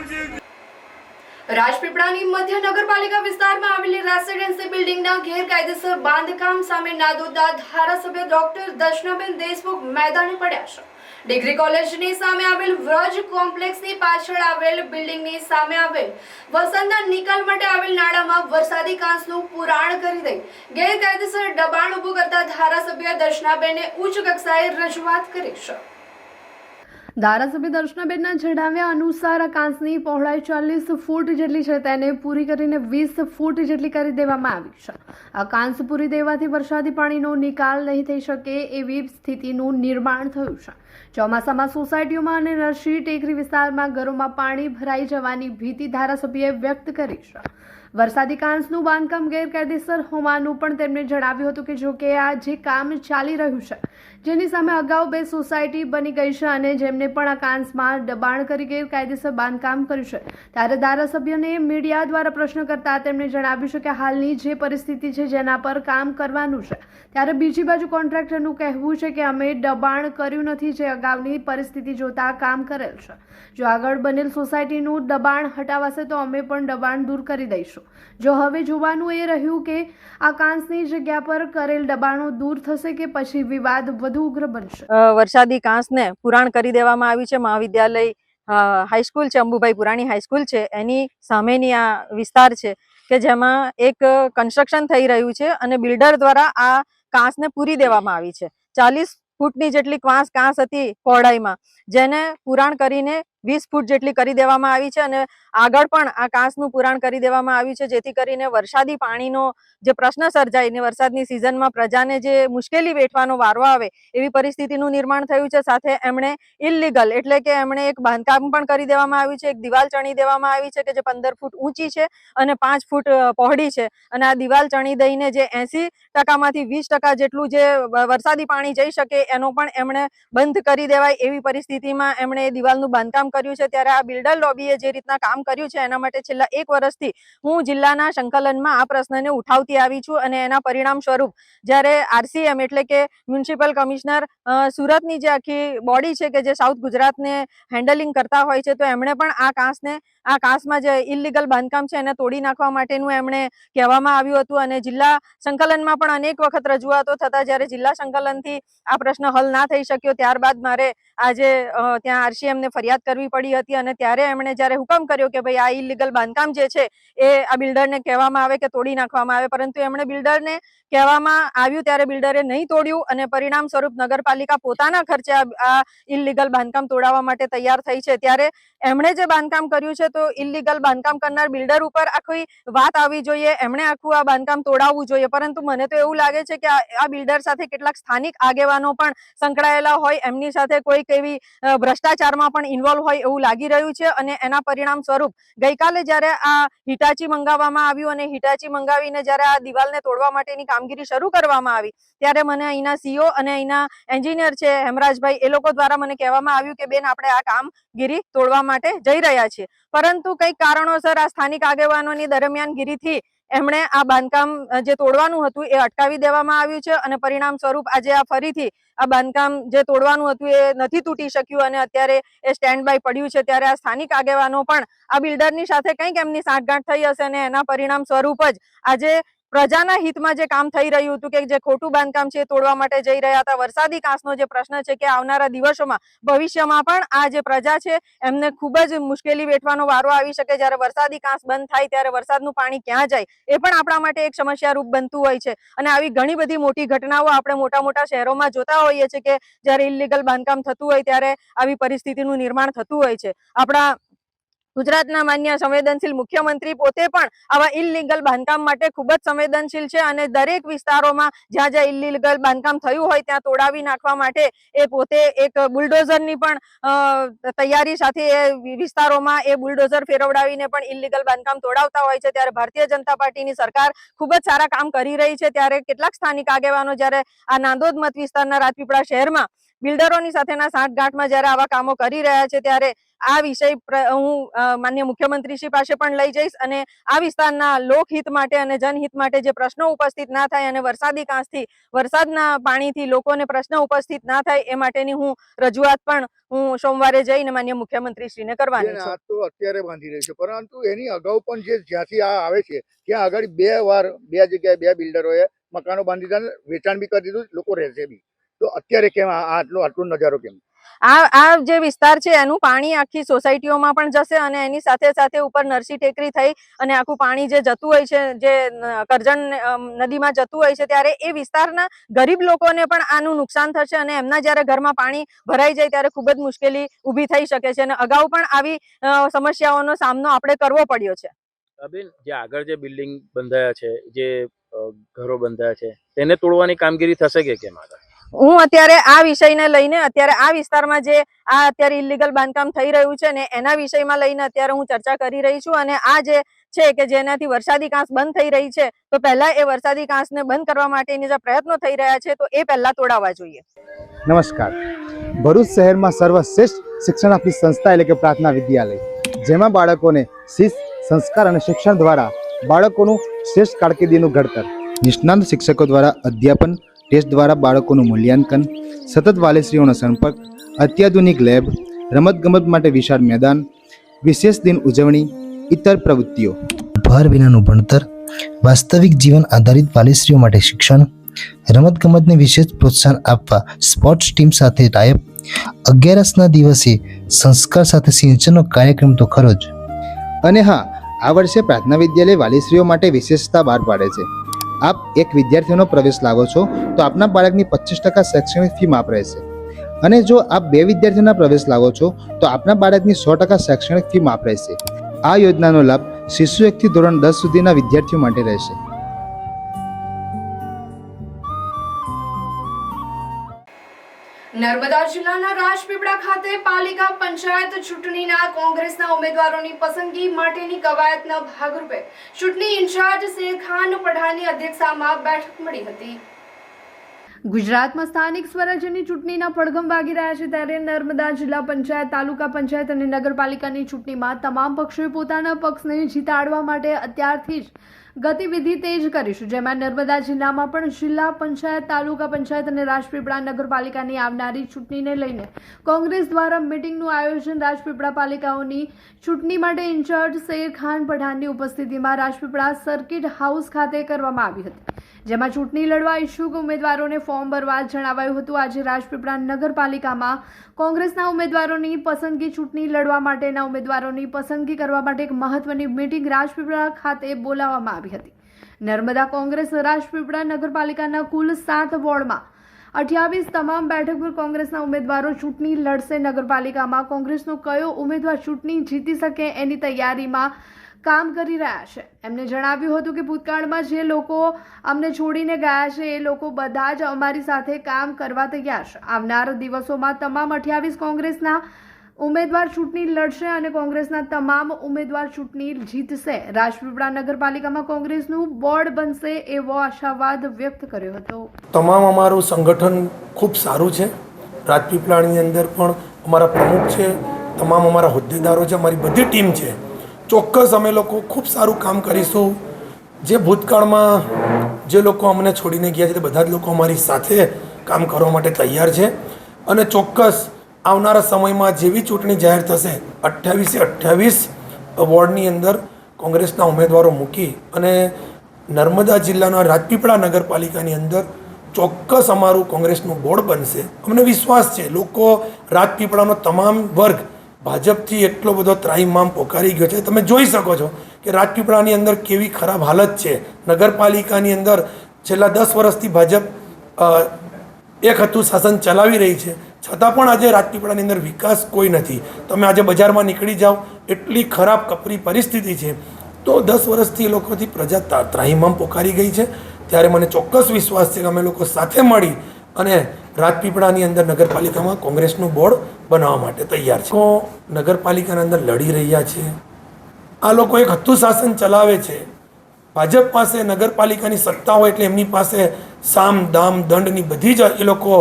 રાજપીપળાની મધ્ય નગરપાલિકા વિસ્તારમાં આવેલી residency બિલ્ડિંગના ગેરકાયદેસર બાંધકામ સામે નાદોદના ધારાસભ્ય doctor દર્શનાબેન દેશમુખ મેદાને પડ્યા છે. ડિગ્રી કોલેજની સામે આવેલ વ્રજ કોમ્પ્લેક્સની પાછળ આવેલ બિલ્ડિંગની સામે આવેલ વસંતના નિકાલ માટે આવેલ નાળામાં વરસાદી કાંસનું પુરાણ કરી દઈ ગેરકાયદેસર દબાણ ઊભું કરતા ધારાસભ્ય દર્શનાબેને ઉચ્ચ કક્ષાએ રજૂઆત કરી છે. ધારાસભ્ય દર્શનાબેનના જણાવ્યા અનુસાર આ કાંસની પહોળાઈ 40 ફૂટ જેટલી છે તેને પૂરી કરીને 20 ફૂટ જેટલી કરી દેવામાં આવી છે. આ કાંસ પૂરી દેવાથી વરસાદી પાણીનો નિકાલ નહીં થઈ શકે એવી સ્થિતિનું નિર્માણ થયું છે. ચોમાસામાં સોસાયટીઓમાં અને નરસી ટેકરી વિસ્તારમાં ઘરોમાં પાણી ભરાઈ જવાની ભીતિ ધારાસભ્યએ વ્યક્ત કરી છે. વરસાદી કાંસનું બાંધકામ ગેરકાયદેસર હોવાનું પણ તેમણે જણાવ્યું હતું કે જો કે આ જે કામ ચાલી રહ્યું છે જેની સામે અગાઉ 2 સોસાયટી બની ગઈ છે અને જેમને પણ આ કાંસમાં દબાણ કરી ગેરકાયદેસર બાંધકામ કર્યું છે ત્યારે ધારાસભ્યને મીડિયા દ્વારા પ્રશ્ન કરતા તેમણે જણાવ્યું છે કે હાલની જે પરિસ્થિતિ છે જેના પર કામ કરવાનું છે ત્યારે બીજી બાજુ કોન્ટ્રાક્ટરનું કહેવું છે કે અમે દબાણ કર્યું નથી, જે અગાઉની પરિસ્થિતિ જોતા કામ કરેલ છે. જો આગળ બનેલ સોસાયટીનું દબાણ હટાવાશે તો અમે પણ દબાણ દૂર કરી દઈશું. જો હવે જોવાનું એ રહ્યું કે આ કાંસની જગ્યા પર કરેલ દબાણો દૂર થશે કે પછી વિવાદ વધુ ઉગ્ર બનશે. વરસાદી કાંસને પુરાણ કરી દેવામાં આવી છે. મહાવિદ્યાલય હાઈસ્કૂલ છે, અંબુભાઈ પુરાણી હાઈસ્કૂલ છે, એની સામેની આ વિસ્તાર છે કે જેમાં એક કન્સ્ટ્રક્શન થઈ રહ્યું છે અને બિલ્ડર દ્વારા આ કાંસને પૂરી દેવામાં આવી છે. 40 ફૂટની જેટલી કાંસ હતી પહોળાઈમાં, જેને પુરાણ કરીને 20 ફૂટ જેટલી કરી દેવામાં આવી છે અને આગળ પણ આ કાંસનું પુરાણ કરી દેવામાં આવ્યું છે, જેથી કરીને વરસાદી પાણીનો જે પ્રશ્ન સર્જાય ને વરસાદની સિઝનમાં પ્રજાને જે મુશ્કેલી વેઠવાનો વારો આવે એવી પરિસ્થિતિનું નિર્માણ થયું છે. સાથે એમણે ઇલીગલ એટલે કે એમણે એક બાંધકામ પણ કરી દેવામાં આવ્યું છે, એક દિવાલ ચણી દેવામાં આવી છે કે જે 15 ફૂટ ઊંચી છે અને 5 ફૂટ પહોળી છે, અને આ દિવાલ ચણી દઈને જે 80%માંથી 20% જેટલું જે વરસાદી પાણી જઈ શકે એનો પણ એમણે બંધ કરી દેવાય એવી પરિસ્થિતિમાં એમણે એ દિવાલનું બાંધકામ કર્યું છે. ત્યારે આ બિલ્ડર લોબીએ જે રીતના કામ કર્યું છે એના માટે છેલ્લા 1 વર્ષથી હું જિલ્લાના સંકલનમાં આ પ્રશ્નને ઉઠાવતી આવી છું, અને એના પરિણામ સ્વરૂપ જ્યારે RCM એટલે કે મ્યુનિસિપલ કમિશનર સુરતની જે આખી બોડી છે કે જે સાઉથ ગુજરાતને હેન્ડલિંગ કરતા હોય છે, તો એમણે પણ આ કાંસમાં જે ઇલીગલ બાંધકામ છે એને તોડી નાખવા માટેનું એમણે કહેવામાં આવ્યું હતું, અને જિલ્લા સંકલનમાં પણ અનેક વખત રજૂઆતો થતા જ્યારે જિલ્લા સંકલનથી આ પ્રશ્ન હલ ના થઈ શક્યો ત્યારબાદ મારે આજે ત્યાં RCM ને ફરિયાદ કરવી પડી હતી, અને ત્યારે એમણે જ્યારે હુકમ કર્યો કે ભાઈ આ ઇલીગલ બાંધકામ જે છે એ આ બિલ્ડરને કહેવામાં આવે કે તોડી નાખવામાં આવે, પરંતુ એમણે બિલ્ડરને કહેવામાં આવ્યું ત્યારે બિલ્ડરે નહીં તોડ્યું, અને પરિણામ સ્વરૂપ નગરપાલિકા પોતાના ખર્ચે આ ઇલીગલ બાંધકામ તોડાવવા માટે તૈયાર થઈ છે. ત્યારે એમણે જે બાંધકામ કર્યું છે તો ઇલીગલ બાંધકામ કરનાર બિલ્ડર ઉપર આખી વાત આવવી જોઈએ, એમણે આખું આ બાંધકામ તોડાવવું જોઈએ, પરંતુ મને તો એવું લાગે છે કે આ બિલ્ડર સાથે કેટલાક સ્થાનિક આગેવાનો પણ સંકળાયેલા હોય, એમની સાથે કોઈક એવી ભ્રષ્ટાચારમાં પણ ઇન્વોલ્વ હોય એવું લાગી રહ્યું છે. અને એના પરિણામ સ્વરૂપ ગઈકાલે જ્યારે આ હિટાચી મંગાવવામાં આવ્યું અને હિટાચી મંગાવીને જ્યારે આ દિવાલને તોડવા માટેની કામગીરી શરૂ કરવામાં આવી ત્યારે મને અહીંના CEO અને અહીંના એન્જિનિયર છે હેમરાજભાઈ, એ લોકો દ્વારા મને કહેવામાં આવ્યું કે બેન આપણે આ કામગીરી તોડવા માટે જઈ રહ્યા છીએ, પરંતુ કંઈક કારણોસર આ સ્થાનિક આગેવાનોની દરમિયાનગીરીથી એમણે આ બાંધકામ જે તોડવાનું હતું એ અટકાવી દેવામાં આવ્યું છે, અને પરિણામ સ્વરૂપ આજે આ ફરીથી આ બાંધકામ જે તોડવાનું હતું એ નથી તૂટી શક્યું અને અત્યારે એ સ્ટેન્ડ બાય પડ્યું છે. ત્યારે આ સ્થાનિક આગેવાનો પણ આ બિલ્ડરની સાથે કંઈક એમની સાંઠગાંઠ થઈ હશે, અને એના પરિણામ સ્વરૂપ જ આજે પ્રજાના હિતમાં જે કામ થઈ રહ્યું હતું કે જે ખોટું બાંધકામ છે એ તોડવા માટે જઈ રહ્યા હતા. વરસાદી કાંસનો જે પ્રશ્ન છે કે આવનારા દિવસોમાં ભવિષ્યમાં પણ આ જે પ્રજા છે એમને ખૂબ જ મુશ્કેલી વેઠવાનો વારો આવી શકે. જ્યારે વરસાદી કાંસ બંધ થાય ત્યારે વરસાદનું પાણી ક્યાં જાય એ પણ આપણા માટે એક સમસ્યા રૂપ બનતું હોય છે, અને આવી ઘણી બધી મોટી ઘટનાઓ આપણે મોટા મોટા શહેરોમાં જોતા હોઈએ છીએ કે જ્યારે ઇલીગલ બાંધકામ થતું હોય ત્યારે આવી પરિસ્થિતિનું નિર્માણ થતું હોય છે. આપણા ગુજરાતના માન્ય સંવેદનશીલ મુખ્યમંત્રી પોતે પણ આવા ઇલીગલ બાંધકામ માટે ખૂબ જ સંવેદનશીલ છે, અને દરેક વિસ્તારોમાં જ્યાં જ્યાં ઇલીગલ બાંધકામ થયું હોય ત્યાં તોડાવી નાખવા માટે એ પોતે એક બુલડોઝરની પણ તૈયારી સાથે એ વિસ્તારોમાં એ બુલડોઝર ફેરવડાવીને પણ ઇલીગલ બાંધકામ તોડાવતા હોય છે. ત્યારે ભારતીય જનતા પાર્ટીની સરકાર ખૂબ જ સારા કામ કરી રહી છે. ત્યારે કેટલાક સ્થાનિક આગેવાનો જ્યારે આ નાંદોદ મત વિસ્તારના રાજપીપળા શહેરમાં બિલ્ડરોની સાથેના સાંઠગાંઠમાં જ્યારે આવા કામો કરી રહ્યા છે ત્યારે આ વિષય હું માન્ય મુખ્યમંત્રીશ્રી પાસે પણ લઈ જઈશ, અને આ વિસ્તારના લોકહિત માટે અને જનહિત માટે જે પ્રશ્નો ઉપસ્થિત ના થાય અને વરસાદી કાંસથી વરસાદના પાણીથી લોકોને પ્રશ્ન ઉપસ્થિત ના થાય એ માટેની હું રજૂઆત પણ હું સોમવારે જઈને માન્ય મુખ્યમંત્રીશ્રીને કરવાની છું. તો અત્યારે બાંધી રહી છે, પરંતુ એની અગાઉ પણ જે જ્યાંથી આ આવે છે ત્યાં આગળ 2 વાર 2 જગ્યાએ 2 બિલ્ડરોએ મકાનો બાંધી દીધા, વેચાણ બી કરી દીધું, લોકો રહેશે બી. તો અત્યારે કેમ આટલો નજારો કેમ? આ જે વિસ્તાર છે એનું પાણી આખી સોસાયટીઓમાં પણ જશે, અને એની સાથે સાથે ઉપર નરસી ટેકરી થઈ અને આખું પાણી જે જતું હોય છે જે કરજણ નદીમાં જતું હોય છે, ત્યારે એ વિસ્તારના ગરીબ લોકોને પણ આનું નુકસાન થશે, અને એમના જ્યારે ઘરમાં પાણી ભરાઈ જાય ત્યારે ખૂબ જ મુશ્કેલી ઊભી થઈ શકે છે. અને અગાઉ પણ આવી સમસ્યાઓનો સામનો આપણે કરવો પડ્યો છે. બેન, જે આગળ જે બિલ્ડિંગ બંધાયા છે, જે ઘરો બંધાયા છે, તેને તોડવાની કામગીરી થશે કે કેમ? હું અત્યારે આ વિષયને લઈને અત્યારે આ વિસ્તારમાં જે આ અત્યારે ઇલીગલ બાંધકામ થઈ રહ્યું છે ને એના વિષયમાં લઈને અત્યારે હું ચર્ચા કરી રહી છું, અને આ જે છે કે જેનાથી વરસાદી કાંસ બંધ થઈ રહી છે તો પહેલા એ વરસાદી કાંસને બંધ કરવા માટેની જે પ્રયત્નો થઈ રહ્યા છે તો એ પહેલા તોડાવવા જોઈએ. નમસ્કાર. ભરૂચ શહેરમાં સર્વશ્રેષ્ઠ શિક્ષણ આપતી સંસ્થા એટલે કે પ્રાર્થના વિદ્યાલય, જેમાં બાળકોને શિસ્ત, સંસ્કાર અને શિક્ષણ દ્વારા બાળકોનું શ્રેષ્ઠ કારકિર્દીનું ઘડતર, નિષ્ણાત શિક્ષકો દ્વારા અધ્યાપન, ટેસ્ટ દ્વારા બાળકોનું મૂલ્યાંકન, સતત વાલીશ્રીઓનો સંપર્ક, અત્યાધુનિક લેબ, રમતગમત માટે વિશાળ મેદાન, વિશેષ દિન ઉજવણી, ઇતર પ્રવૃત્તિઓ, ભાર વિનાનું ભણતર, વાસ્તવિક જીવન આધારિત વાલીશ્રીઓ માટે શિક્ષણ, રમતગમતને વિશેષ પ્રોત્સાહન આપવા સ્પોર્ટ્સ ટીમ સાથે ટાઈઅપ, 11ના દિવસે સંસ્કાર સાથે સિંચનનો કાર્યક્રમ તો ખરો જ. અને હા, આ વર્ષે પ્રાર્થના વિદ્યાલય વાલીશ્રીઓ માટે વિશેષતા બહાર પાડે છે. આપ એક વિદ્યાર્થીનો પ્રવેશ લાવો છો તો આપના બાળકની 25% શૈક્ષણિક ફી માફ રહેશે અને જો આપ 2 વિદ્યાર્થીઓના પ્રવેશ લાવો છો તો આપના બાળકની 100% શૈક્ષણિક ફી માફ રહેશે. આ યોજનાનો લાભ શિશુ 1 થી ધોરણ 10 સુધીના વિદ્યાર્થીઓ માટે રહેશે. નર્મદા જિલ્લાના રાજપીપળા ખાતે પાલિકા પંચાયત ચૂંટણીના કોંગ્રેસના ઉમેદવારોની પસંદગી માટેની કવાયતના ભાગરૂપે ચૂંટણી ઇન્ચાર્જ શેરખાન પઠાણની અધ્યક્ષતામાં બેઠક મળી હતી. ગુજરાતમાં સ્થાનિક સ્વરાજ્યની ચૂંટણીના પડઘમ વાગી રહ્યા છે, ત્યારે નર્મદા જિલ્લા પંચાયત, તાલુકા પંચાયત અને નગરપાલિકાની ચૂંટણીમાં તમામ પક્ષોએ પોતાના પક્ષને જીતાડવા માટે અત્યારથી જ ગતિવિધિ તેજ કરીશું. જેમાં નર્મદા જિલ્લામાં પણ જિલ્લા પંચાયત, તાલુકા પંચાયત અને રાજપીપળા નગરપાલિકાની આવનારી ચૂંટણીને લઈને કોંગ્રેસ દ્વારા મીટિંગનું આયોજન રાજપીપળા પાલિકાઓની ચૂંટણી માટે ઇન્ચાર્જ શેરખાન પઠાણની ઉપસ્થિતિમાં રાજપીપળા સર્કિટ હાઉસ ખાતે કરવામાં આવી હતી. જેમાં ચૂંટણી લડવા ઈચ્છુક ઉમેદવારોને ફોર્મ ભરવા જણાવાયું હતું. આજે રાજપીપળા નગરપાલિકામાં કોંગ્રેસના ઉમેદવારોની પસંદગી, ચૂંટણી લડવા માટેના ઉમેદવારોની પસંદગી કરવા માટે એક મહત્વની મીટિંગ રાજપીપળા ખાતે બોલાવવામાં આવી હતી. નર્મદા કોંગ્રેસ રાજપીપળા નગરપાલિકાના કુલ 7 વોર્ડમાં 28 તમામ બેઠક પર કોંગ્રેસના ઉમેદવારો ચૂંટણી લડશે. નગરપાલિકામાં કોંગ્રેસનો કયો ઉમેદવાર ચૂંટણી જીતી શકે એની તૈયારીમાં કામ કરી રહ્યા છે. એમને જણાવ્યું હતું કે ભૂતકાળમાં જે લોકો અમને છોડીને ગયા છે એ લોકો બધા જ અમારી સાથે કામ કરવા તૈયાર છે. આવનાર દિવસોમાં તમામ 28 કોંગ્રેસના ઉમેદવાર ચૂંટણી લડશે અને કોંગ્રેસના તમામ ઉમેદવાર ચૂંટણી જીતશે. રાજપીપળા નગરપાલિકામાં કોંગ્રેસનું બોર્ડ બનશે એવો આશાવાદ વ્યક્ત કર્યો હતો. તમામ અમારું સંગઠન ખૂબ સારું છે. રાજપીપળાની અંદર પણ અમારા પ્રમુખ છે, તમામ અમારા હોદ્દેદારો છે, અમારી બધી ટીમ છે. ચોક્કસ અમે લોકો ખૂબ સારું કામ કરીશું. જે ભૂતકાળમાં જે લોકો અમને છોડીને ગયા છે તે બધા જ લોકો અમારી સાથે કામ કરવા માટે તૈયાર છે અને ચોક્કસ આવનારા સમયમાં જેવી ચૂંટણી જાહેર થશે 28 વોર્ડની અંદર કોંગ્રેસના ઉમેદવારો મૂકી અને નર્મદા જિલ્લાના રાજપીપળા નગરપાલિકાની અંદર ચોક્કસ અમારું કોંગ્રેસનું બોર્ડ બનશે. અમને વિશ્વાસ છે લોકો રાજપીપળાનો તમામ વર્ગ ભાજપથી એટલો બધો ત્રાહિમામ પોકારી ગયો છે. તમે જોઈ શકો છો કે રાજપીપળાની અંદર કેવી ખરાબ હાલત છે. નગરપાલિકાની અંદર છેલ્લા 10 વર્ષથી ભાજપ એક હતું શાસન ચલાવી રહી છે, છતાં પણ આજે રાજપીપળાની અંદર વિકાસ કોઈ નથી. તમે આજે બજારમાં નીકળી જાઓ એટલી ખરાબ કપરી પરિસ્થિતિ છે. તો 10 વર્ષથી એ લોકોથી પ્રજા ત્રાહિમામ પોકારી ગઈ છે. ત્યારે મને ચોક્કસ વિશ્વાસ છે કે અમે લોકો સાથે મળી અને રાજપીપળાની અંદર નગરપાલિકામાં કોંગ્રેસનું બોર્ડ બનાવવા માટે તૈયાર છે. નગરપાલિકાના અંદર લડી રહ્યા છે. આ લોકો એક હતું શાસન ચલાવે છે. ભાજપ પાસે નગરપાલિકાની સત્તા હોય એટલે એમની પાસે સામ, દામ, દંડની બધી જ એ લોકો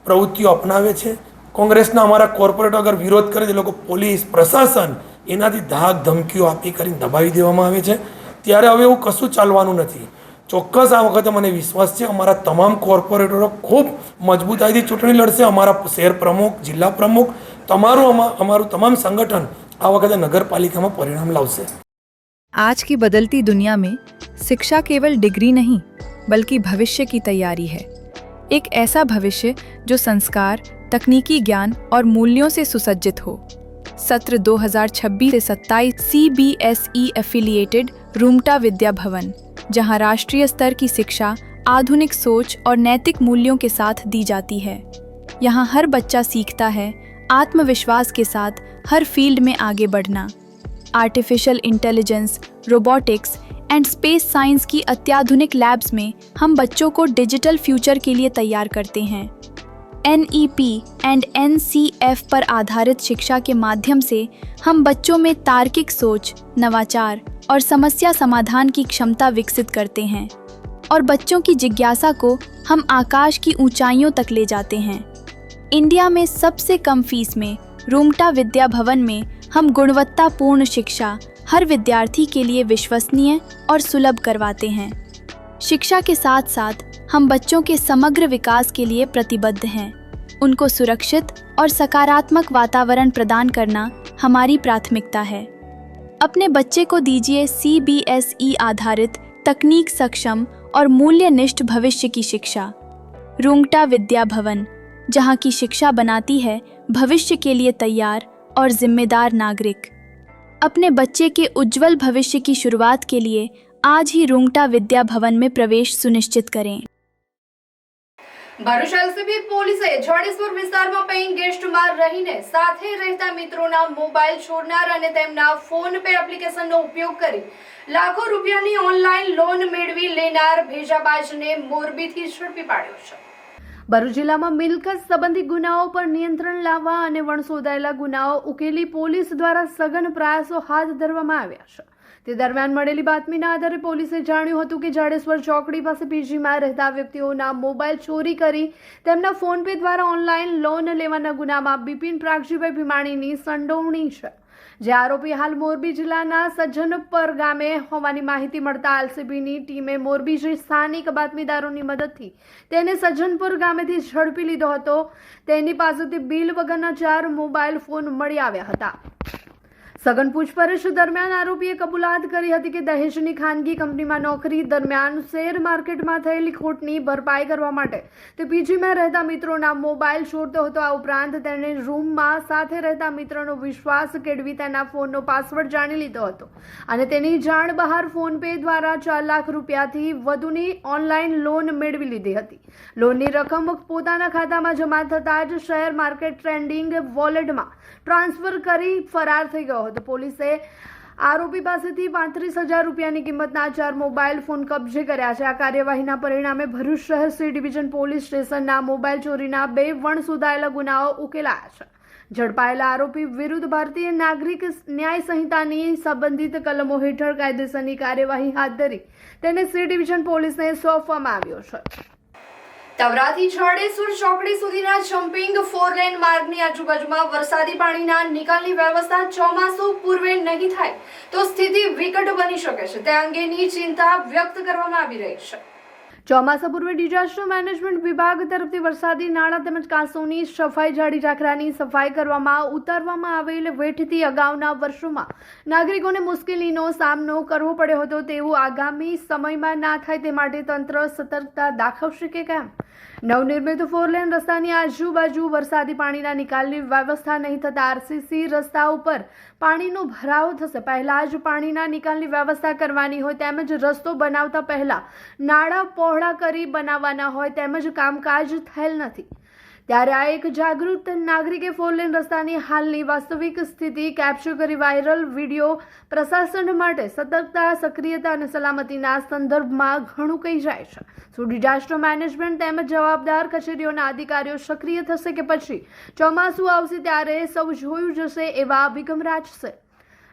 પ્રવૃત્તિઓ અપનાવે છે. કોંગ્રેસના અમારા કોર્પોરેટ અગર વિરોધ કરે એ લોકો પોલીસ, પ્રશાસન એનાથી ધાક ધમકીઓ આપી કરીને દબાવી દેવામાં આવે છે. ત્યારે હવે એવું કશું ચાલવાનું નથી. ચોક્કસ આ વખતે મને વિશ્વાસ છે અમારા તમામ કોર્પોરેટરો ખૂબ મજબૂતાઈથી ચૂંટણી લડશે. અમારા શહેર પ્રમુખ, જિલ્લા પ્રમુખ, અમારું તમામ સંગઠન આ વખતે નગરપાલિકામાં પરિણામ લાવશે. आज की बदलती दुनिया में शिक्षा केवल डिग्री नहीं बल्कि भविष्य की तैयारी है. एक ऐसा भविष्य जो संस्कार, तकनीकी ज्ञान और मूल्यों से सुसज्जित हो. सत्र 2026 से 27 CBSE एफिलिएटेड रूमटा विद्या भवन, जहां राष्ट्रीय स्तर की शिक्षा आधुनिक सोच और नैतिक मूल्यों के साथ दी जाती है. यहाँ हर बच्चा सीखता है आत्मविश्वास के साथ हर फील्ड में आगे बढ़ना. Artificial intelligence, robotics and space science की अत्याधुनिक लैब्स में हम बच्चों को डिजिटल फ्यूचर के लिए तैयार करते हैं. NEP एंड NCF पर आधारित शिक्षा के माध्यम से हम बच्चों में तार्किक सोच, नवाचार और समस्या समाधान की क्षमता विकसित करते हैं और बच्चों की जिज्ञासा को हम आकाश की ऊंचाइयों तक ले जाते हैं. इंडिया में सबसे कम फीस में रूमटा विद्या भवन में हम गुणवत्तापूर्ण शिक्षा हर विद्यार्थी के लिए विश्वसनीय और सुलभ करवाते हैं. शिक्षा के साथ साथ हम बच्चों के समग्र विकास के लिए प्रतिबद्ध हैं. उनको सुरक्षित और सकारात्मक वातावरण प्रदान करना हमारी प्राथमिकता है. अपने बच्चे को दीजिए CBSE आधारित तकनीक सक्षम और मूल्यनिष्ठ भविष्य की शिक्षा. रूमटा विद्या भवन, जहाँ की शिक्षा बनाती है भविष्य के लिए तैयार और जिम्मेदार नागरिक. अपने बच्चे के उज्जवल भविष्य की शुरुआत के लिए आज ही रूंगटा विद्या भवन में प्रवेश सुनिश्चित करें। ભરૂચ એલસીબી પોલીસે જાડેશ્વર વિસ્તારમાં પેઇંગ ગેસ્ટમાં રહીને સાથે રહેતા મિત્રોના મોબાઈલ ચોરનાર અને તેમના ફોન પે એપ્લિકેશનનો ઉપયોગ કરી લાખો રૂપિયાની ઓનલાઈન લોન મેળવી લેનાર ભેજાબાજને મોરબીથી ઝડપી પાડ્યો છે. ભરૂચ જિલ્લામાં મિલકત સંબંધી ગુનાઓ પર નિયંત્રણ લાવવા અને વણસોદાયેલા ગુનાઓ ઉકેલી પોલીસ દ્વારા સઘન પ્રયાસો હાથ ધરવામાં આવ્યા છે. તે દરમિયાન મળેલી બાતમીના આધારે પોલીસે જાણ્યું હતું કે જાડેશ્વર ચોકડી પાસે પીજીમાં રહેતા વ્યક્તિઓના મોબાઈલ ચોરી કરી તેમના ફોન પે દ્વારા ઓનલાઈન લોન લેવાના ગુનામાં બિપિન પ્રાગજીભાઈ ભીમાણીની સંડોવણી છે. જે આરોપી હાલ મોરબી જિલ્લાના સજ્જનપર ગામે હોવાની માહિતી મળતા એલસીબીની ટીમે મોરબી સ્થાનિક બાતમીદારોની મદદથી તેને સજ્જનપુર ગામેથી ઝડપી લીધો હતો. તેની પાસેથી બિલ વગરના 4 મોબાઈલ ફોન મળી આવ્યા હતા. સઘન પૂછપરછ દરમિયાન આરોપીએ કબૂલાત કરી હતી કે દહેજની ખાનગી કંપનીમાં નોકરી દરમિયાન શેર માર્કેટમાં થયેલી ખોટની ભરપાઈ કરવા માટે તે પીજીમાં રહેતા મિત્રોના મોબાઈલ ચોરતો હતો. આ ઉપરાંત તેણે રૂમમાં સાથે રહેતા મિત્રનો વિશ્વાસ કેળવી તેના ફોનનો પાસવર્ડ જાણી લીધો હતો અને તેની જાણ બહાર ફોન પે દ્વારા 4 લાખ રૂપિયાથી વધુની ઓનલાઈન લોન મેળવી લીધી હતી. લોનની રકમ પોતાના ખાતામાં જમા થતાં જ શેર માર્કેટ ટ્રેડિંગ વોલેટમાં ટ્રાન્સફર કરી ફરાર થઈ ગયો હતો. પોલીસે આરોપી પાસેથી 35,000 રૂપિયાની કિંમતના 4 મોબાઈલ ફોન કબજે કર્યા છે. આ કાર્યવાહીના પરિણામે ભરૂચ શહેર સી ડિવિઝન પોલીસ સ્ટેશનના મોબાઈલ ચોરીના 2 વણસોદાયેલા ગુનાઓ ઉકેલાયા છે. ઝડપાયેલા આરોપી વિરુદ્ધ ભારતીય નાગરિક ન્યાય સંહિતાની સંબંધિત કલમો હેઠળ કાયદેસરની કાર્યવાહી હાથ ધરી તેને સી ડિવિઝન પોલીસને સોંપવામાં આવ્યો છે. તવરાથી જાડેશ્વર ચોકડી સુધીના જમ્પિંગ 4 લેન માર્ગની આજુબાજુમાં વરસાદી પાણીના નિકાલની વ્યવસ્થા ચોમાસું પૂર્વે નહીં થાય તો સ્થિતિ વિકટ બની શકે છે. તે અંગેની ચિંતા વ્યક્ત કરવામાં આવી રહી છે. ચોમાસા પૂર્વે ડિઝાસ્ટર મેનેજમેન્ટ વિભાગ તરફથી વરસાદી નાળા તેમજ કાંસોની સફાઈ, જાડી ઝાખરાની સફાઈ કરવામાં ઉતારવામાં આવેલ વેઠથી અગાઉના વર્ષોમાં નાગરિકોને મુશ્કેલીનો સામનો કરવો પડ્યો હતો. તેવું આગામી સમયમાં ના થાય તે માટે તંત્ર સતર્કતા દાખવશે કે કેમ? નવનિર્મિત 4 લેન રસ્તાની આજુબાજુ વરસાદી પાણીના નિકાલની વ્યવસ્થા નહીં થતા આરસીસી રસ્તા ઉપર પાણીનો ભરાવો થશે. પહેલા જ પાણીના નિકાલની વ્યવસ્થા કરવાની હોય તેમજ રસ્તો બનાવતા પહેલા નાળા પહોળા કરી બનાવવાના હોય તેમજ કામકાજ થયેલ નથી. ત્યારે આ એક જાગૃત નાગરિકે 4 લેન રસ્તાની હાલની વાસ્તવિક સ્થિતિ કેપ્ચર કરી વાયરલ વિડીયો પ્રશાસન માટે સતર્કતા, સક્રિયતા અને સલામતીના સંદર્ભમાં ઘણું કહી જાય છે. ડિઝાસ્ટર મેનેજમેન્ટ તેમજ જવાબદાર કચેરીઓના અધિકારીઓ સક્રિય થશે કે પછી ચોમાસું આવશે ત્યારે સૌ જોયું જશે એવા અભિગમ રાજશે.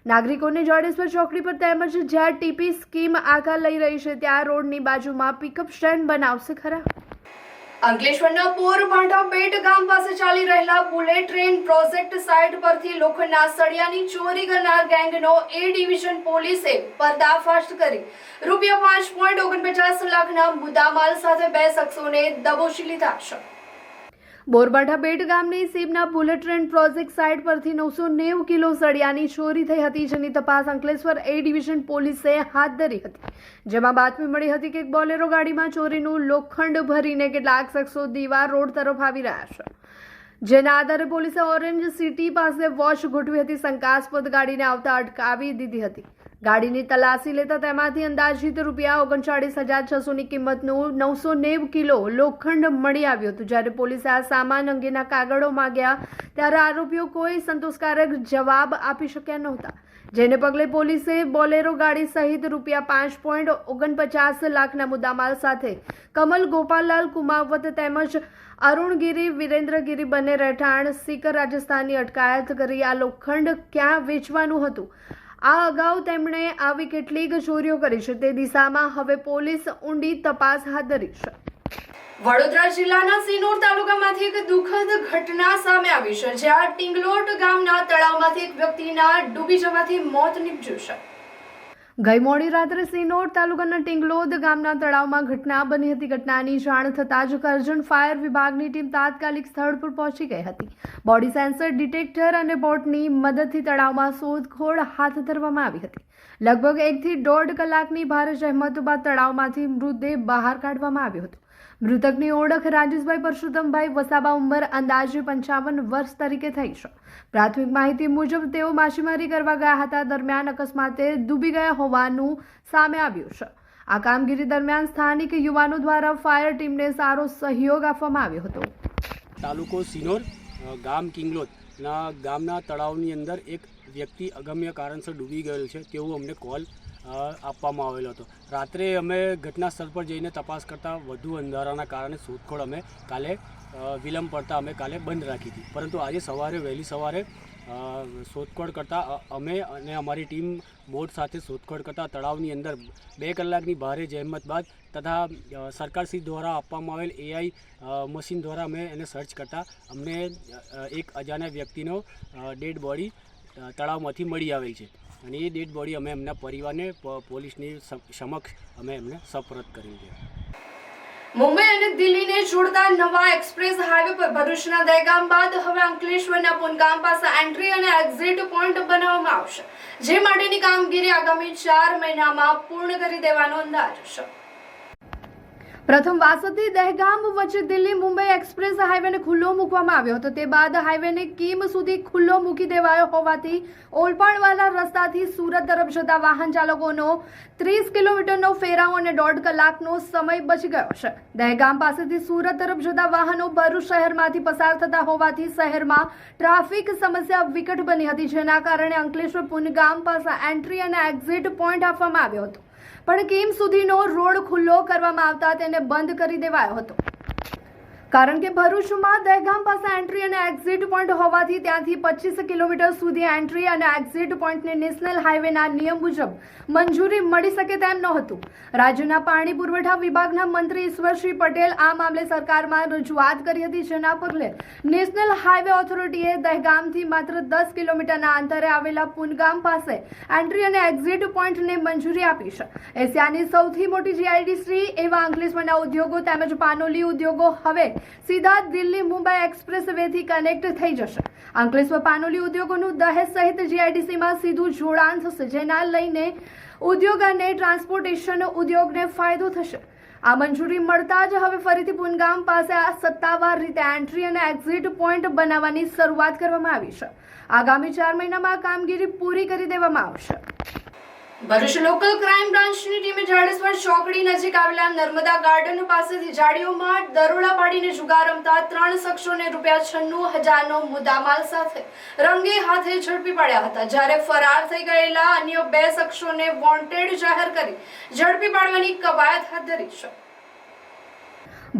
નાગરિકોને જાડેશ્વર ચોકડી પર તેમજ જ્યાં ટીપી સ્કીમ આકાર લઈ રહી છે ત્યાં રોડની બાજુમાં પિકઅપ સ્ટેન્ડ બનાવશે ખરા? અંકલેશ્વરના પોરભાંઠા બેટ ગામ પાસે ચાલી રહેલા બુલેટ ટ્રેન પ્રોજેક્ટ સાઇટ પરથી લોખંડના સળિયાની ચોરી કરનાર ગેંગનો એ ડિવિઝન પોલીસે પર્દાફાશ કરી ₹5.49 લાખના મુદ્દામાલ સાથે 2 શખ્સોને દબોચી લીધા છે. બોરબાઠા બેટ ગામની સીમના બુલેટ ટ્રેન પ્રોજેક્ટ સાઇટ પરથી 990 કિલો સળિયાની ચોરી થઈ હતી, જેની તપાસ અંકલેશ્વર એ ડિવિઝન પોલીસે હાથ ધરી હતી. જેમાં બાતમી મળી હતી કે એક બોલેરો ગાડીમાં ચોરીનું લોખંડ ભરીને કેટલાક શખ્સો દીવા રોડ તરફ આવી રહ્યા છે. જેના આધારે પોલીસે ઓરેન્જ સિટી પાસે વોચ ગોઠવી હતી. શંકાસ્પદ ગાડીને આવતા અટકાવી દીધી હતી. ગાડીની તલાશી લેતા તેમાંથી અંદાજિત ₹39,600ની કિંમતનું 990 કિલો લોખંડ મળી આવ્યું હતું. જ્યારે પોલીસે આ સામાન અંગેના કાગળો માંગ્યા ત્યારે આરોપીઓ કોઈ સંતોષકારક જવાબ આપી શક્યા નહોતા, જેને પગલે પોલીસે બોલેરો ગાડી સહિત ₹5.49 લાખના મુદ્દામાલ સાથે કમલ ગોપાલલાલ કુમાવત તેમજ અરુણગીરી વિરેન્દ્રગીરી બંને રહેઠાણ સીકર રાજસ્થાનની અટકાયત કરી આ લોખંડ ક્યાં વેચવાનું હતું, આ અગાઉ તેમણે આવી કેટલીક ચોરીઓ કરી છે તે દિશામાં હવે પોલીસ ઊંડી તપાસ હાથ ધરી છે. વડોદરા જિલ્લાના સિનોર તાલુકામાંથી એક દુઃખદ ઘટના સામે આવી છે, જ્યાં ટીંગલોટ ગામના તળાવમાંથી એક વ્યક્તિના ડૂબી જવાથી મોત નીપજ્યું છે. ગઈ મોડી રાત્રે સિનોર તાલુકાના ટીંગલોદ ગામના તળાવમાં ઘટના બની હતી. ઘટનાની જાણ થતાં જ કરજણ ફાયર વિભાગની ટીમ તાત્કાલિક સ્થળ પર પહોંચી ગઈ હતી. બોડી સેન્સર ડિટેક્ટર અને બોટની મદદથી તળાવમાં શોધખોળ હાથ ધરવામાં આવી હતી. લગભગ 1 થી 1.5 કલાકની ભારે જહેમત બાદ તળાવમાંથી મૃતદેહ બહાર કાઢવામાં આવ્યો હતો. મૃતકની ઓળખ રાજેશભાઈ પરશુતમભાઈ વસાવા ઉંમર અંદાજે 55 વર્ષ તરીકે થઈ છે. પ્રાથમિક માહિતી મુજબ તેઓ માછીમારી કરવા ગયા હતા, દરમિયાન અકસ્માતે ડૂબી ગયા હોવાનું સામે આવ્યું છે. આ કામગીરી દરમિયાન સ્થાનિક યુવાનો દ્વારા ફાયર ટીમને સારો સહયોગ આપવામાં આવ્યો હતો. તાલુકો સિનોર, ગામ કિંગલોદના ગામના તળાવની અંદર એક વ્યક્તિ અગમ્ય કારણસર ડૂબી ગયેલ છે તેવું અમને કોલ આપવામાં આવેલો હતો. રાત્રે અમે ઘટના સ્થળ પર જઈને તપાસ કરતાં વધુ અંધારાના કારણે શોધખોળ અમે કાલે વિલંબ પડતા અમે કાલે બંધ રાખી હતી, પરંતુ આજે સવારે વહેલી સવારે શોધખોળ કરતાં અમે અને અમારી ટીમ બોટ સાથે શોધખોળ કરતાં તળાવની અંદર 2 કલાકની ભારે જહેમત બાદ તથા સરકારશ્રી દ્વારા આપવામાં આવેલ AI મશીન દ્વારા અમે એને સર્ચ કરતાં અમને એક અજાણ્યા વ્યક્તિનો ડેડ બોડી તળાવમાંથી મળી આવેલ છે અને એ ડેડ બોડી અમે એમના પરિવારને પોલીસની સમક્ષ અમે એમને સપરત કરી છે. મુંબઈ અને દિલ્હીને જોડતા નવા એક્સપ્રેસ હાઈવે પર ભરૂચના દહેગામ બાદ હવે અંકલેશ્વરના પુનગામ પાસે એન્ટ્રી અને એક્ઝિટ પોઈન્ટ બનાવવામાં આવશે, જે માટેની કામગીરી આગામી 4 મહિનામાં પૂર્ણ કરી દેવાનો અંદાજ છે. પ્રથમ વાસદથી દહેગામ વચ્ચે દિલ્હી મુંબઈ એક્સપ્રેસ હાઈવેને ખુલ્લો મૂકવામાં આવ્યો હતો. તે બાદ હાઈવેને કીમ સુધી ખુલ્લો મૂકી દેવાયો હોવાથી ઓલપાડવાલા રસ્તાથી સુરત તરફ જતા વાહન ચાલકોનો 30 કિલોમીટરનો ફેરાવો અને 1.5 કલાકનો સમય બચી ગયો છે. દહેગામ પાસેથી સુરત તરફ જતા વાહનો ભરૂચ શહેરમાંથી પસાર થતા હોવાથી શહેરમાં ટ્રાફિક સમસ્યા વિકટ બની હતી, જેના કારણે અંકલેશ્વર પુનગામ પાસે એન્ટ્રી અને એક્ઝિટ પોઈન્ટ આપવામાં આવ્યો હતો, પણ કીમ સુધીનો રોડ ખુલ્લો કરવામાં આવતા તેને બંધ કરી દેવાયો હતો, કારણ કે ભરૂચમાં દહેગામ પાસે એન્ટ્રી અને એક્ઝિટ પોઈન્ટ હોવાથી ત્યાંથી 25 કિલોમીટર સુધી એન્ટ્રી અને એક્ઝિટ પોઈન્ટને નેશનલ હાઈવેના નિયમ મુજબ મંજૂરી મળી શકે તેમ નહોતું. રાજ્યના પાણી પુરવઠા વિભાગના મંત્રી ઈશ્વરસિંહ પટેલ આ મામલે સરકારમાં રજૂઆત કરી હતી, જેના પગલે નેશનલ હાઈવે ઓથોરિટીએ દહેગામથી માત્ર 10 કિલોમીટરના અંતરે આવેલા પુનગામ પાસે એન્ટ્રી અને એક્ઝિટ પોઈન્ટને મંજૂરી આપી છે. એશિયાની સૌથી મોટી GIDC એવા અંકલેશ્વરના ઉદ્યોગો તેમજ પાનોલી ઉદ્યોગો હવે સીધા દિલ્હી મુંબઈ એક્સપ્રેસ વેથી કનેક્ટ થઈ જશે. અંકલેશ્વર પાનોલી ઉદ્યોગોનું દહેજ સહિત GIDCમાં સીધું જોડાણ થશે, જેના લઈને ઉદ્યોગ અને ટ્રાન્સપોર્ટેશન ઉદ્યોગને ફાયદો થશે. આ મંજૂરી મળતા જ હવે ફરીથી પુનગામ પાસે આ સત્તાવાર રીતે એન્ટ્રી અને એક્ઝિટ પોઈન્ટ બનાવવાની શરૂઆત કરવામાં આવી છે. આગામી 4 મહિનામાં આ કામગીરી પૂરી કરી દેવામાં આવશે. ભરૂચ લોકલ ક્રાઇમ બ્રાન્ચની ટીમે જાડેશ્વર ચોકડી નજીક આવેલા નર્મદા ગાર્ડન પાસેથી જાડીઓમાં દરોડા પાડીને જુગાર રમતા 3 શખ્સોને ₹96,000નો મુદ્દામાલ સાથે રંગે હાથે ઝડપી પાડ્યા હતા, જ્યારે ફરાર થઈ ગયેલા અન્ય 2 શખ્સોને વોન્ટેડ જાહેર કરી ઝડપી પાડવાની કવાયત હાથ ધરી છે.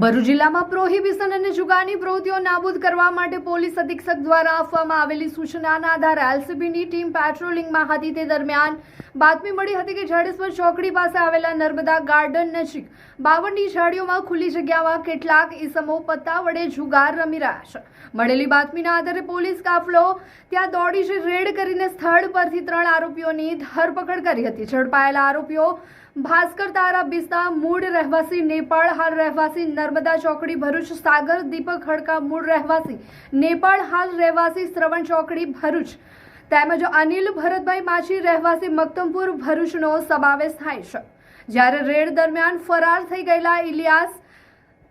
ભરૂચ જિલ્લામાં પ્રોહિબિશન અને જુગારની પ્રવૃત્તિઓ નાબૂદ કરવા માટે પોલીસ અધિક્ષક દ્વારા આપવામાં આવેલી સૂચનાના આધારે LCBની ટીમ પેટ્રોલિંગમાં હતી. તે દરમિયાન બાતમી મળી હતી કે જાડેશ્વર ચોકડી પાસે આવેલા નર્મદા ગાર્ડન નજીક 52ની ઝાડીઓમાં ખુલ્લી જગ્યામાં કેટલાક ઈસમો પત્તા વડે જુગાર રમી રહ્યા છે. મળેલી બાતમીના આધારે પોલીસ કાફલો ત્યાં દોડી જઈ રેડ કરીને સ્થળ પરથી 3 આરોપીઓની ધરપકડ કરી હતી. ઝડપાયેલા આરોપીઓ ભાસ્કર તારા બિસ્તા મૂળ રહેવાસી નેપાળ, હાલ રહેવાસી નર્મદા ચોકડી ભરૂચ, સાગર દીપક ખડકા મૂળ રહેવાસી નેપાળ, હાલ રહેવાસી શ્રવણ ચોકડી ભરૂચ, તેમજ અનિલ ભરતભાઈ માછી રહેવાસી મક્તમપુર ભરૂચનો સમાવેશ થાય છે. જ્યારે રેડ દરમિયાન ફરાર થઈ ગયેલા ઇલિયાસ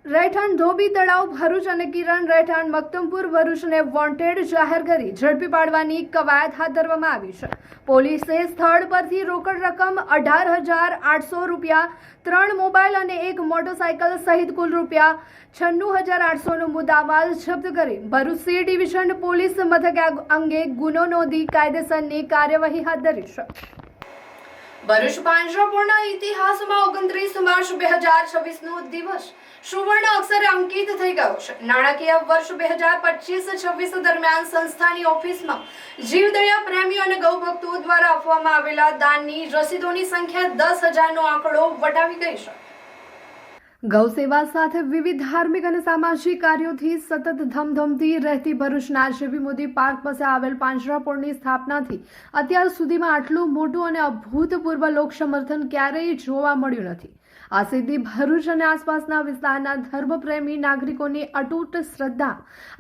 રહેઠાણ ધોબી તળાવ ભરૂચ અને કિરણ રહેઠાણ મક્તમપુર ભરૂચને વોન્ટેડ જાહેર કરી ઝડપી પાડવાની કવાયત હાથ ધરવામાં આવી છે. પોલીસે સ્થળ પરથી રોકડ રકમ ₹18,800, 3 મોબાઈલ અને 1 મોટરસાયકલ સહિત કુલ ₹96,800નો મુદ્દામાલ જપ્ત કરી ભરૂચ C ડિવિઝન પોલીસ મથકે અંગે ગુનો નોંધી કાયદેસરની કાર્યવાહી હાથ ધરી છે. ભરૂચ પાંજરાપોળના ઇતિહાસમાં 29 માર્ચ 2026નો દિવસ સુવર્ણ અક્ષરે અંકિત થઈ ગયો છે. નાણાકીય વર્ષ 2025-26 દરમિયાન સંસ્થાની ઓફિસમાં જીવદયા પ્રેમીઓ અને ગૌભક્તો દ્વારા આપવામાં આવેલા દાનની રસીદોની સંખ્યા 10,000નો આંકડો વટાવી ગઈ છે. ગૌ સેવા સાથે વિવિધ ધાર્મિક અને સામાજિક કાર્યોથી સતત ધમધમતી રહેતી ભરૂચના JB મોદી પાર્ક પાસે આવેલ પાંજરાપોળની સ્થાપનાથી અત્યાર સુધીમાં આટલું મોટું અને અભૂતપૂર્વ લોક સમર્થન ક્યારેય જોવા મળ્યું નથી. આ સિદ્ધિ ભરૂચ અને આસપાસના વિસ્તારના ધર્મપ્રેમી નાગરિકોની અતૂટ શ્રદ્ધા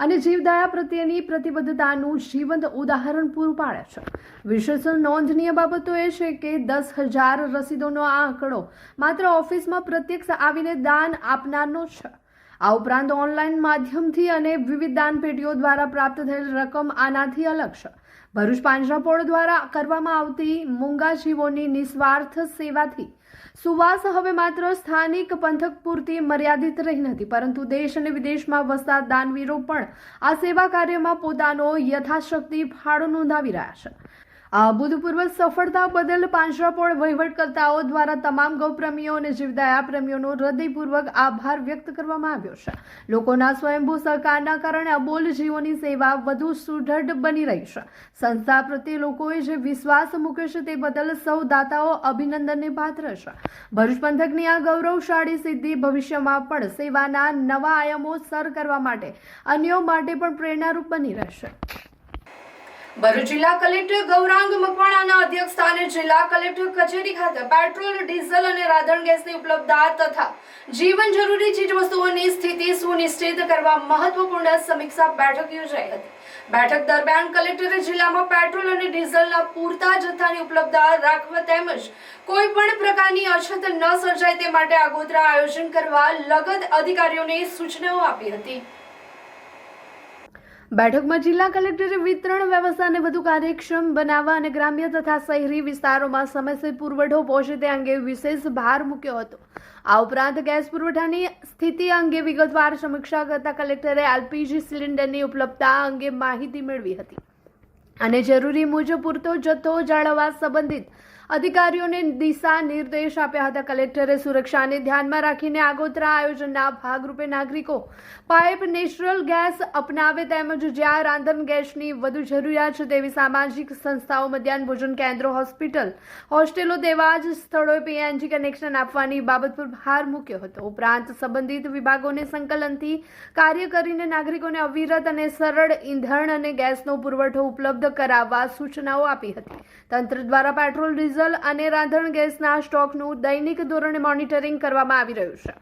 અને જીવદયા પ્રત્યેની પ્રતિબદ્ધતાનું જીવંત ઉદાહરણ પૂરું પાડે છે. વિશેષ નોંધનીય બાબતો એ છે કે 10,000 રસીદોનો આ આંકડો માત્ર ઓફિસમાં પ્રત્યક્ષ આવીને દાન આપનારનો છે. આ ઉપરાંત ઓનલાઈન માધ્યમથી અને વિવિધ દાન પેટીઓ દ્વારા પ્રાપ્ત થયેલ રકમ આનાથી અલગ છે. ભરૂચ પાંજરાપોળ દ્વારા કરવામાં આવતી મૂંગા જીવોની નિસ્વાર્થ સેવાથી સુવાસ હવે માત્ર સ્થાનિક પંથક પૂરતી મર્યાદિત રહી નથી, પરંતુ દેશ અને વિદેશમાં વસતા દાનવીરો પણ આ સેવા કાર્યમાં પોતાનો યથાશક્તિ ફાળો નોંધાવી રહ્યા છે. આ અભૂતપૂર્વ સફળતા બદલ પાંજરાપોળ વહીવટકર્તાઓ દ્વારા તમામ ગૌપ્રેમીઓ અને જીવદયા પ્રેમીઓનો હૃદયપૂર્વક આભાર વ્યક્ત કરવામાં આવ્યો છે. લોકોના સ્વયંભૂ સહકારના કારણે અબોલ જીવોની સેવા વધુ સુદૃઢ બની રહી છે. સંસ્થા પ્રત્યે લોકોએ જે વિશ્વાસ મૂક્યો છે તે બદલ સૌ દાતાઓ અભિનંદનને પાત્ર છે. ભરૂચ પંથકની આ ગૌરવશાળી સિદ્ધિ ભવિષ્યમાં પણ સેવાના નવા આયામો સર કરવા માટે અન્યો માટે પણ પ્રેરણારૂપ બની રહેશે. ભરૂચ જિલ્લા કલેક્ટર ગૌરાંગ મકવાણાના અધ્યક્ષસ્થાને જિલ્લા કલેક્ટર કચેરી ખાતે પેટ્રોલ, ડીઝલ અને રાંધણ ગેસની ઉપલબ્ધતા તથા જીવન જરૂરી ચીજવસ્તુઓની સ્થિતિ સુનિશ્ચિત કરવા મહત્વપૂર્ણ સમીક્ષા બેઠક યોજાઈ હતી. બેઠક દરમિયાન કલેક્ટરે જિલ્લામાં પેટ્રોલ અને ડીઝલના પૂરતા જથ્થાની ઉપલબ્ધતા રાખવા તેમજ કોઈ પણ પ્રકારની અછત ન સર્જાય તે માટે આગોતરા આયોજન કરવા લગત અધિકારીઓને સૂચનાઓ આપી હતી. બેઠકમાં જિલ્લા કલેક્ટરે વિતરણ વ્યવસ્થાને વધુ કાર્યક્ષમ બનાવવા અને ગ્રામ્ય તથા શહેરી વિસ્તારોમાં સમયસર પુરવઠો પહોંચે તે અંગે વિશેષ ભાર મૂક્યો હતો. આ ઉપરાંત ગેસ પુરવઠાની સ્થિતિ અંગે વિગતવાર સમીક્ષા કરતા કલેક્ટરે એલપીજી સિલિન્ડરની ઉપલબ્ધતા અંગે માહિતી મેળવી હતી અને જરૂરી મુજબ પૂરતો જથ્થો જાળવવા સંબંધિત અધિકારીઓને દિશા નિર્દેશ આપ્યા હતા. કલેક્ટરે સુરક્ષાને ધ્યાનમાં રાખીને આગોતરા આયોજનના ભાગરૂપે નાગરિકો પાઇપ નેચરલ ગેસ અપનાવે તેમજ જ્યાં રાંધણ ગેસની વધુ જરૂરિયાત છે તેવી સામાજિક સંસ્થાઓ, મધ્યાહન ભોજન કેન્દ્રો, હોસ્પિટલ, હોસ્ટેલો તેવા જ સ્થળોએ પીએનજી કનેક્શન આપવાની બાબત પર ભાર મૂક્યો હતો. ઉપરાંત સંબંધિત વિભાગોને સંકલનથી કાર્ય કરીને નાગરિકોને અવિરત અને સરળ ઈંધણ અને ગેસનો પુરવઠો ઉપલબ્ધ કરાવવા સૂચનાઓ આપી હતી. તંત્ર દ્વારા પેટ્રોલ, ડીઝલ અને રાંધણ ગેસના સ્ટોકનું દૈનિક ધોરણે મોનિટરિંગ કરવામાં આવી રહ્યું છે,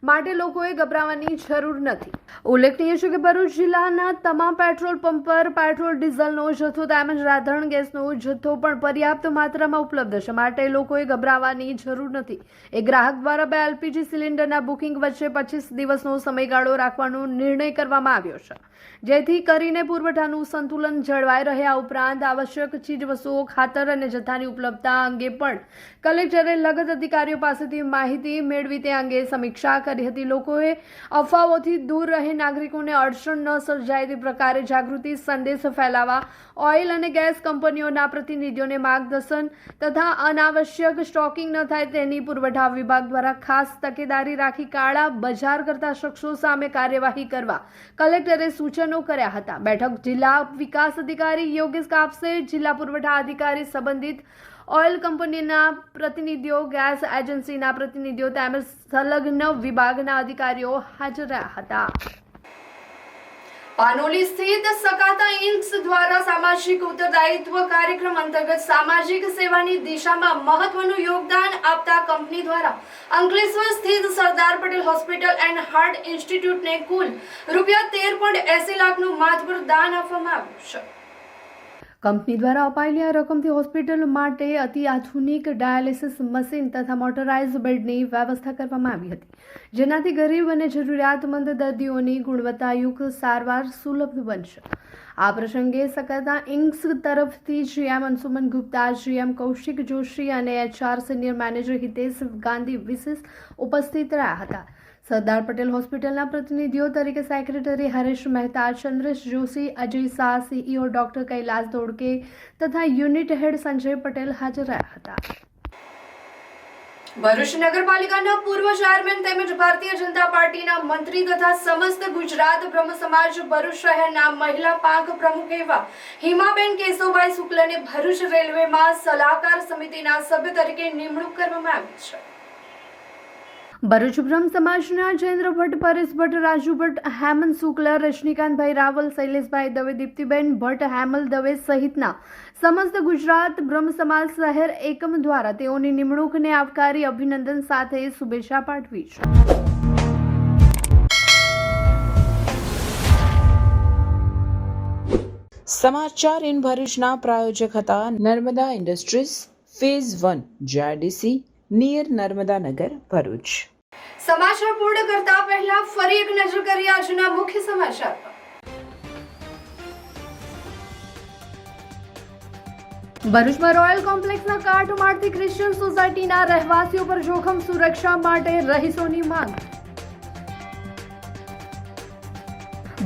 માટે લોકોએ ગભરાવાની જરૂર નથી. ઉલ્લેખનીય છે કે ભરૂચ જિલ્લાના તમામ પેટ્રોલ પંપ પર પેટ્રોલ, ડીઝલનો જથ્થો તેમજ રાંધણ ગેસનો જથ્થો પણ પર્યાપ્ત માત્રામાં ઉપલબ્ધ છે, માટે લોકોએ ગભરાવાની જરૂર નથી. એક ગ્રાહક દ્વારા 2 એલપીજી સિલિન્ડરના બુકિંગ વચ્ચે 25 દિવસનો સમયગાળો રાખવાનો નિર્ણય કરવામાં આવ્યો છે, જેથી કરીને પુરવઠાનું સંતુલન જળવાઈ રહે. આ ઉપરાંત આવશ્યક ચીજવસ્તુઓ, ખાતર અને જથ્થાની ઉપલબ્ધતા અંગે પણ કલેક્ટરે લગત અધિકારીઓ પાસેથી માહિતી મેળવી તે અંગે સમીક્ષા કરી હતી. લોકોએ અફવાઓથી દૂર રહી નાગરિકોને અડચણ ન સર્જાય તે પ્રકારે જાગૃતિ સંદેશ ફેલાવવા ઓઇલ અને ગેસ કંપનીઓના પ્રતિનિધિઓને માર્ગદર્શન તથા અનાવશ્યક સ્ટોકિંગ ન થાય તેની પુરવઠા વિભાગ દ્વારા ખાસ તકેદારી રાખી કાળા બજાર કરતા શખ્સો સામે કાર્યવાહી કરવા કલેક્ટરે સૂચનો કર્યા હતા. બેઠક જિલ્લા વિકાસ અધિકારી યોગેશ કાપસે, જિલ્લા પુરવઠા અધિકારી, સંબંધિત ઓઇલ કંપનીના પ્રતિનિધિઓ, ગેસ એજન્સીના પ્રતિનિધિઓ તેમજ સંલગ્ન વિભાગના અધિકારીઓ હાજર રહ્યા હતા. પાનોલી સ્થિત સકાતા ઇન્ક્સ દ્વારા સામાજિક ઉત્તરદાયિત્વ કાર્યક્રમ અંતર્ગત સામાજિક સેવાની દિશામાં મહત્વનું યોગદાન આપતા કંપની દ્વારા અંકલેશ્વર સ્થિત Sardar Patel hospital and heart ઇન્સ્ટિટ્યૂટને કુલ ₹13.80 લાખનું માતબર દાન આપવામાં આવ્યું છે. કંપની દ્વારા અપાયેલી આ રકમથી હોસ્પિટલ માટે અતિ આધુનિક ડાયાલિસિસ મશીન તથા મોટરાઇઝ બેડની વ્યવસ્થા કરવામાં આવી હતી, જેનાથી ગરીબ અને જરૂરિયાતમંદ દર્દીઓની ગુણવત્તાયુક્ત સારવાર સુલભ બનશે. આ પ્રસંગે સકાતા ઇન્ક્સ તરફથી GM અંશુમન ગુપ્તા, GM કૌશિક જોશી અને HR senior manager Hitesh Gandhi વિશેષ ઉપસ્થિત રહ્યા હતા. સરદાર પટેલ હોસ્પિટલના પ્રતિનિધિઓ તરીકે secretary Haresh Mehta, Chandresh Joshi, Ajay Shah, CEO doctor Kailas Dholke તથા યુનિટ હેડ સંજય પટેલ હાજર રહ્યા હતા. ભરૂચ નગરપાલિકાના પૂર્વ ચેરમેન તેમજ ભારતીય જનતા પાર્ટીના મંત્રી તથા સમસ્ત ગુજરાત બ્રહ્મ સમાજ ભરૂચ શહેરના મહિલા પાંખ પ્રમુખ એવા હિમાબેન કેશવભાઈ શુક્લને ભરૂચ રેલવેમાં સલાહકાર સમિતિના સભ્ય તરીકે નિમણૂક કરવામાં આવી છે. ભરૂચ બ્રહ્મ સમાજના જયેન્દ્ર ભટ્ટ, પરેશ ભટ્ટ, રાજુ ભટ્ટ, હેમંત શુક્લ, રજનીકાંતભાઈ રાવલ, શૈલેષભાઈ દવે, દીપ્તિબેન ભટ્ટ, હેમલ દવે સહિતના સમસ્ત ગુજરાત બ્રહ્મ સમાજ શહેર એકમ દ્વારા તેઓની નિમણૂકને આવકારી અભિનંદન સાથે શુભેચ્છા પાઠવી છે. સમાચાર ઇન ભરૂચના પ્રાયોજક હતા Narmada industries phase 1 JIDC near Narmada Nagar Bharuch. સમાચાર પૂર્ણ કરતા પહેલા ફરી એક નજર કરીએ આજના મુખ્ય સમાચાર પર. ભરૂચમાં રોયલ કોમ્પ્લેક્સના કાટમાળથી ક્રિશ્ચિયન સોસાયટીના રહેવાસીઓ પર જોખમ, સુરક્ષા માટે રહીશોની માંગ.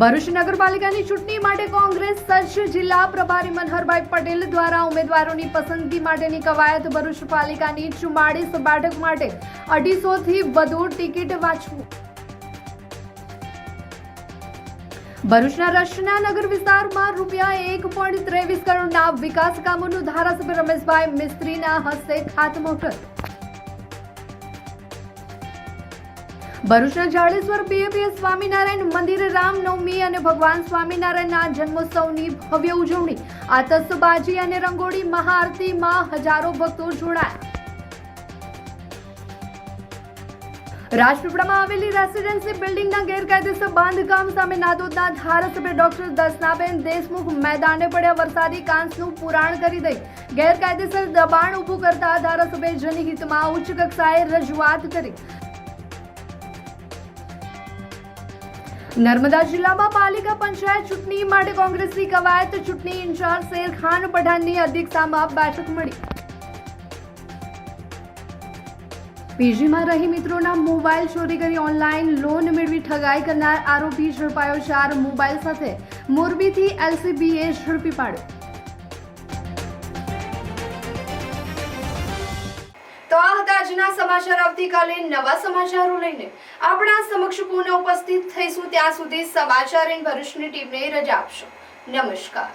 ભરૂચ નગરપાલિકાની ચૂંટણી માટે કોંગ્રેસ સજ્જ. જિલ્લા પ્રભારી મનહરભાઈ પટેલ દ્વારા ઉમેદવારોની પસંદગી માટેની કવાયત. ભરૂચ પાલિકાની 44 બેઠક માટે 250 થી વધુ ટિકિટ વાંચવું. ભરૂચના રશનાનગર વિસ્તારમાં ₹1.23 કરોડના વિકાસ કામોનું ધારાસભ્ય રમેશભાઈ મિસ્ત્રીના હસ્તે ખાતમુહૂર્ત. ભરૂચના જાડેશ્વર BAPS સ્વામિનારાયણ મંદિર રામનવમી અને ભગવાન સ્વામિનારાયણના જન્મોત્સવની ભવ્ય ઉજવણી. આતશબાજી અને રંગોળી મહાઆરતીમાં હજારો ભક્તો જોડાયા. રાજપીપળામાં આવેલી રેસિડેન્સી બિલ્ડિંગના ગેરકાયદેસર બાંધકામ સામે નાદોદના ધારાસભ્ય ડોક્ટર દર્શનાબેન દેશમુખ મેદાને પડ્યા. વરસાદી કાંસનું પુરાણ કરી દઈ ગેરકાયદેસર દબાણ ઊભું કરતા ધારાસભ્ય જનહિતમાં ઉચ્ચ કક્ષાએ રજૂઆત કરી. નર્મદા જિલ્લામાં પાલિકા પંચાયત ચૂંટણી માટે કોંગ્રેસની કવાયત. ચૂંટણી ઇન્ચાર્જ શેરખાન પઠાણની અધ્યક્ષતામાં બેઠક મળી. પીજીમાં રહી મિત્રોના મોબાઈલ ચોરી કરી ઓનલાઈન લોન મેળવી ઠગાઈ કરનાર આરોપી ઝડપાયો. 4 મોબાઈલ સાથે મોરબીથી LCBએ ઝડપી પાડ્યો. તો આ હતા આજના સમાચાર. આવતીકાલે નવા સમાચારો લઈને આપણા સમક્ષ પુનઃ ઉપસ્થિત થઈશું. ત્યાં સુધી સમાચાર ઇન ભરૂચની ટીમને રજા આપશો. નમસ્કાર.